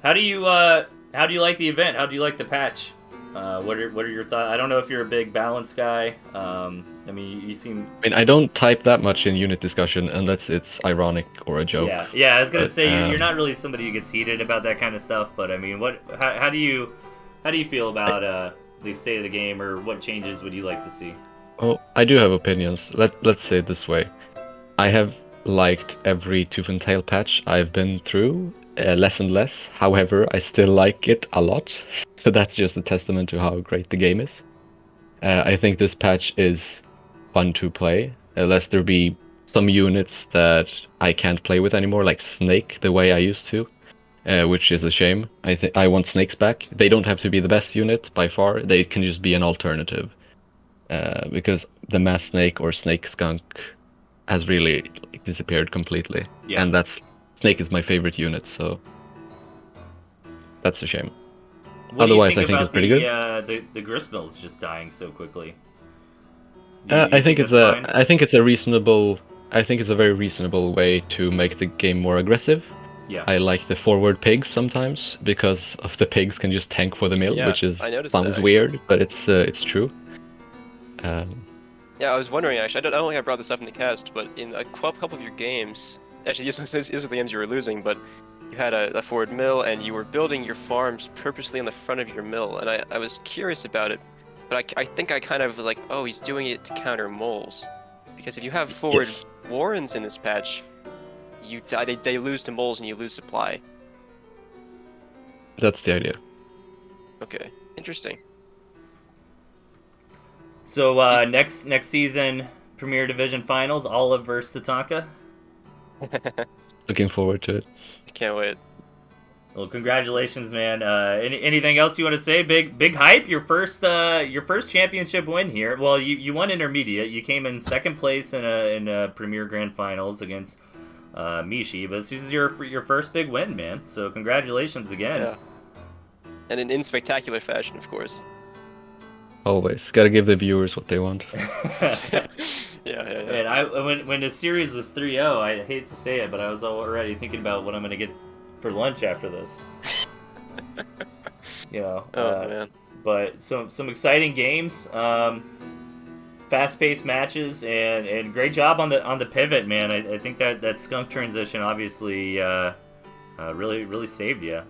How do you like the event? How do you like the patch? What are your thoughts? I don't know if you're a big balance guy. I mean, you seem.
I mean, I don't type that much in unit discussion unless it's ironic or a joke.
Yeah. I was gonna
But,
say you're not really somebody who gets heated about that kind of stuff. But I mean, how do you feel about the state of the game, or what changes would you like to see?
Oh, I do have opinions. Let's say it this way. I have liked every Tooth and Tail patch I've been through, less and less. However, I still like it a lot. So that's just a testament to how great the game is. I think this patch is fun to play, unless there be some units that I can't play with anymore, like Snake, the way I used to, which is a shame. I want Snakes back. They don't have to be the best unit by far. They can just be an alternative. Because the Mass Snake or Snake Skunk has really disappeared completely.
Yeah.
And Snake is my favorite unit, so that's a shame.
What
Otherwise,
do you
I
think
think
about
it's pretty good.
the gristmills just dying so quickly?
I think it's
that's fine?
I think it's a very reasonable way to make the game more aggressive.
Yeah.
I like the forward pigs sometimes because of the pigs can just tank for the mill,
Yeah,
which
I noticed
sounds
that,
weird, but it's true.
Yeah, I was wondering actually. I don't think I brought this up in the cast, but in a couple of your games, actually, these are the games you were losing, but you had a forward mill and you were building your farms purposely on the front of your mill, and I was curious about it, but I think I kind of was like, oh, he's doing it to counter moles, because if you have forward
Yes.
warrens in this patch, they lose to moles and you lose supply.
That's the idea.
Okay, interesting.
So next season, Premier Division Finals, Olive versus Tatanka.
Looking forward to it.
Can't wait.
Well, congratulations, man. Anything else you want to say? Big hype. Your first championship win here. Well, you won intermediate. You came in second place in a Premier Grand Finals against Mishi. But this is your first big win, man. So congratulations again.
Yeah. And in spectacular fashion, of course.
Always gotta give the viewers what they want.
Yeah.
And when the series was 3-0, I hate to say it, but I was already thinking about what I'm gonna get for lunch after this.
Oh man.
But some exciting games, fast-paced matches, and great job on the pivot, man. I think that skunk transition obviously really saved you.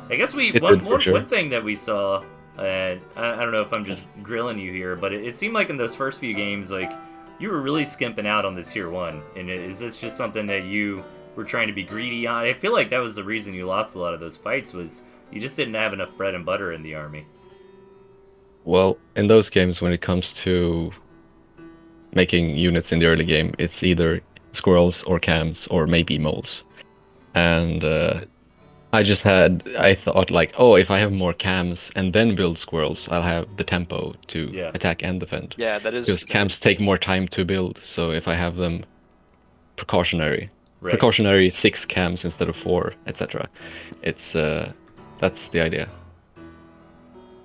I guess one thing that we saw, and I don't know if I'm just grilling you here, but it seemed like in those first few games, like you were really skimping out on the tier 1. And is this just something that you were trying to be greedy on? I feel like that was the reason you lost a lot of those fights, was you just didn't have enough bread and butter in the army.
Well, in those games, when it comes to making units in the early game, it's either squirrels or cams or maybe moles. And I thought like, oh, if I have more cams and then build squirrels, I'll have the tempo to attack and defend.
Yeah, that is.
Because cams take more time to build, so if I have them precautionary 6 cams instead of 4, etc. It's that's the idea.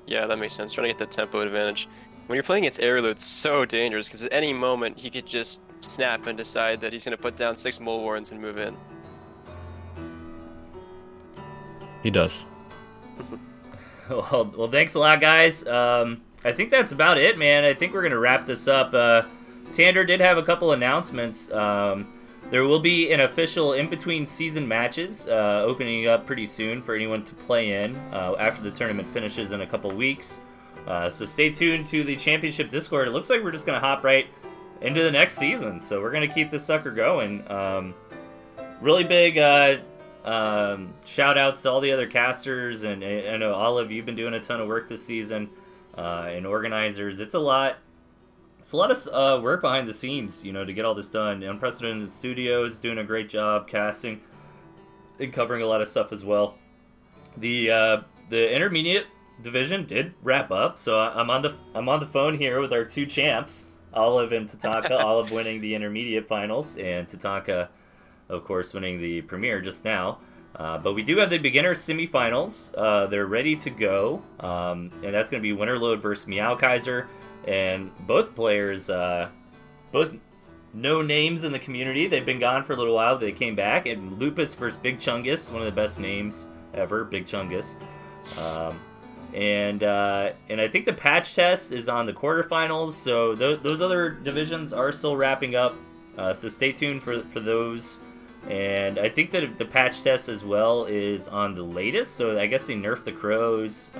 Yeah, that makes sense. Trying to get that tempo advantage. When you're playing against Arilou, it's so dangerous because at any moment he could just snap and decide that he's going to put down 6 mole warrens and move in.
He does.
Well, thanks a lot, guys. I think that's about it, man. I think we're gonna wrap this up. Tander did have a couple announcements. There will be an official in-between season matches opening up pretty soon for anyone to play in after the tournament finishes in a couple weeks. So stay tuned to the championship Discord. It looks like we're just gonna hop right into the next season. So we're gonna keep this sucker going. Really big shout outs to all the other casters, and I know Olive, you've been doing a ton of work this season, and organizers. It's a lot of work behind the scenes, to get all this done. Unprecedented Studios doing a great job casting and covering a lot of stuff as well. The intermediate division did wrap up, so I'm on the phone here with our 2 champs, Olive and Tatanka. Olive winning the intermediate finals, and Tatanka, of course, winning the Premier just now. But we do have the beginner semifinals. They're ready to go. And that's going to be Winterlode versus Meow Kaiser. And both players, both no names in the community. They've been gone for a little while. They came back. And Lupus versus Big Chungus, one of the best names ever, Big Chungus. And I think the patch test is on the quarterfinals. So those other divisions are still wrapping up. So stay tuned for those. And I think that the patch test as well is on the latest, so I guess they nerfed the crows,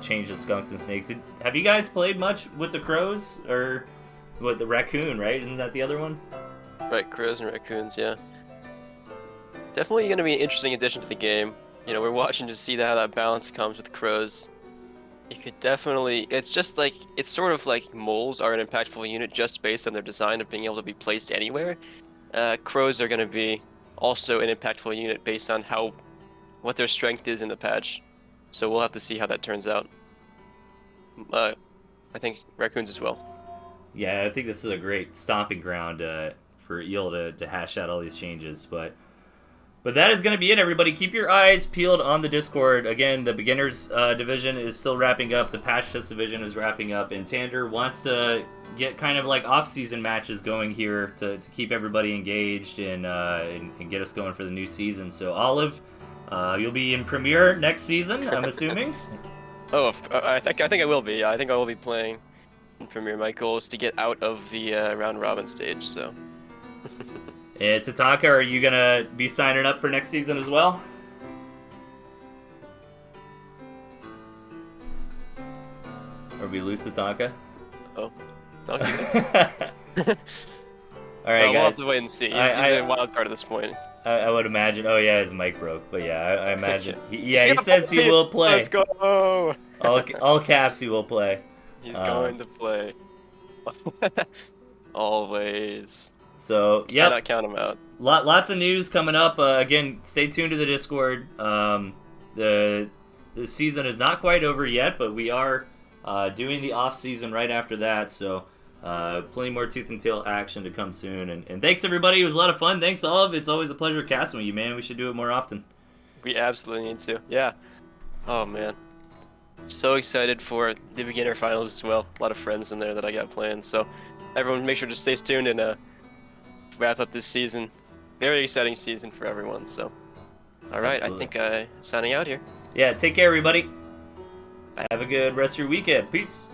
changed the skunks and snakes. Have you guys played much with the crows, or with the raccoon, right? Isn't that the other one?
Right, crows and raccoons, yeah. Definitely going to be an interesting addition to the game. We're watching to see how that balance comes with crows. You could definitely, it's sort of like moles are an impactful unit just based on their design of being able to be placed anywhere. Crows are going to be also an impactful unit based on what their strength is in the patch. So we'll have to see how that turns out. I think raccoons as well.
Yeah, I think this is a great stomping ground for Eel to hash out all these changes. But that is going to be it, everybody. Keep your eyes peeled on the Discord. Again, the beginners division is still wrapping up. The patch test division is wrapping up. And Tander wants to get kind of like off-season matches going here to keep everybody engaged and get us going for the new season. So Olive, you'll be in Premier next season, I'm assuming.
Oh, I think I will be. I think I will be playing in Premier. My goal is to get out of the round robin stage. So.
And Tatanka, are you gonna be signing up for next season as well? Or we lose Tatanka?
Oh.
All right,
we'll
guys.
have to wait and see. He's a wild card at this point.
I would imagine. Oh yeah, his mic broke. But yeah, I imagine. He says he will play.
Let's go.
All caps. He will play.
He's going to play. Always.
So yeah.
Cannot count him out.
Lots of news coming up. Again, stay tuned to the Discord. The season is not quite over yet, but we are doing the off season right after that. So Plenty more Tooth and Tail action to come soon. And thanks, everybody. It was a lot of fun. Thanks, Olive. It's always a pleasure casting with you, man. We should do it more often.
We absolutely need to. Yeah. Oh, man. So excited for the beginner finals as well. A lot of friends in there that I got playing. So everyone make sure to stay tuned and wrap up this season. Very exciting season for everyone. So, all right.
Absolutely.
I think signing out here.
Yeah, take care, everybody. Have a good rest of your weekend. Peace.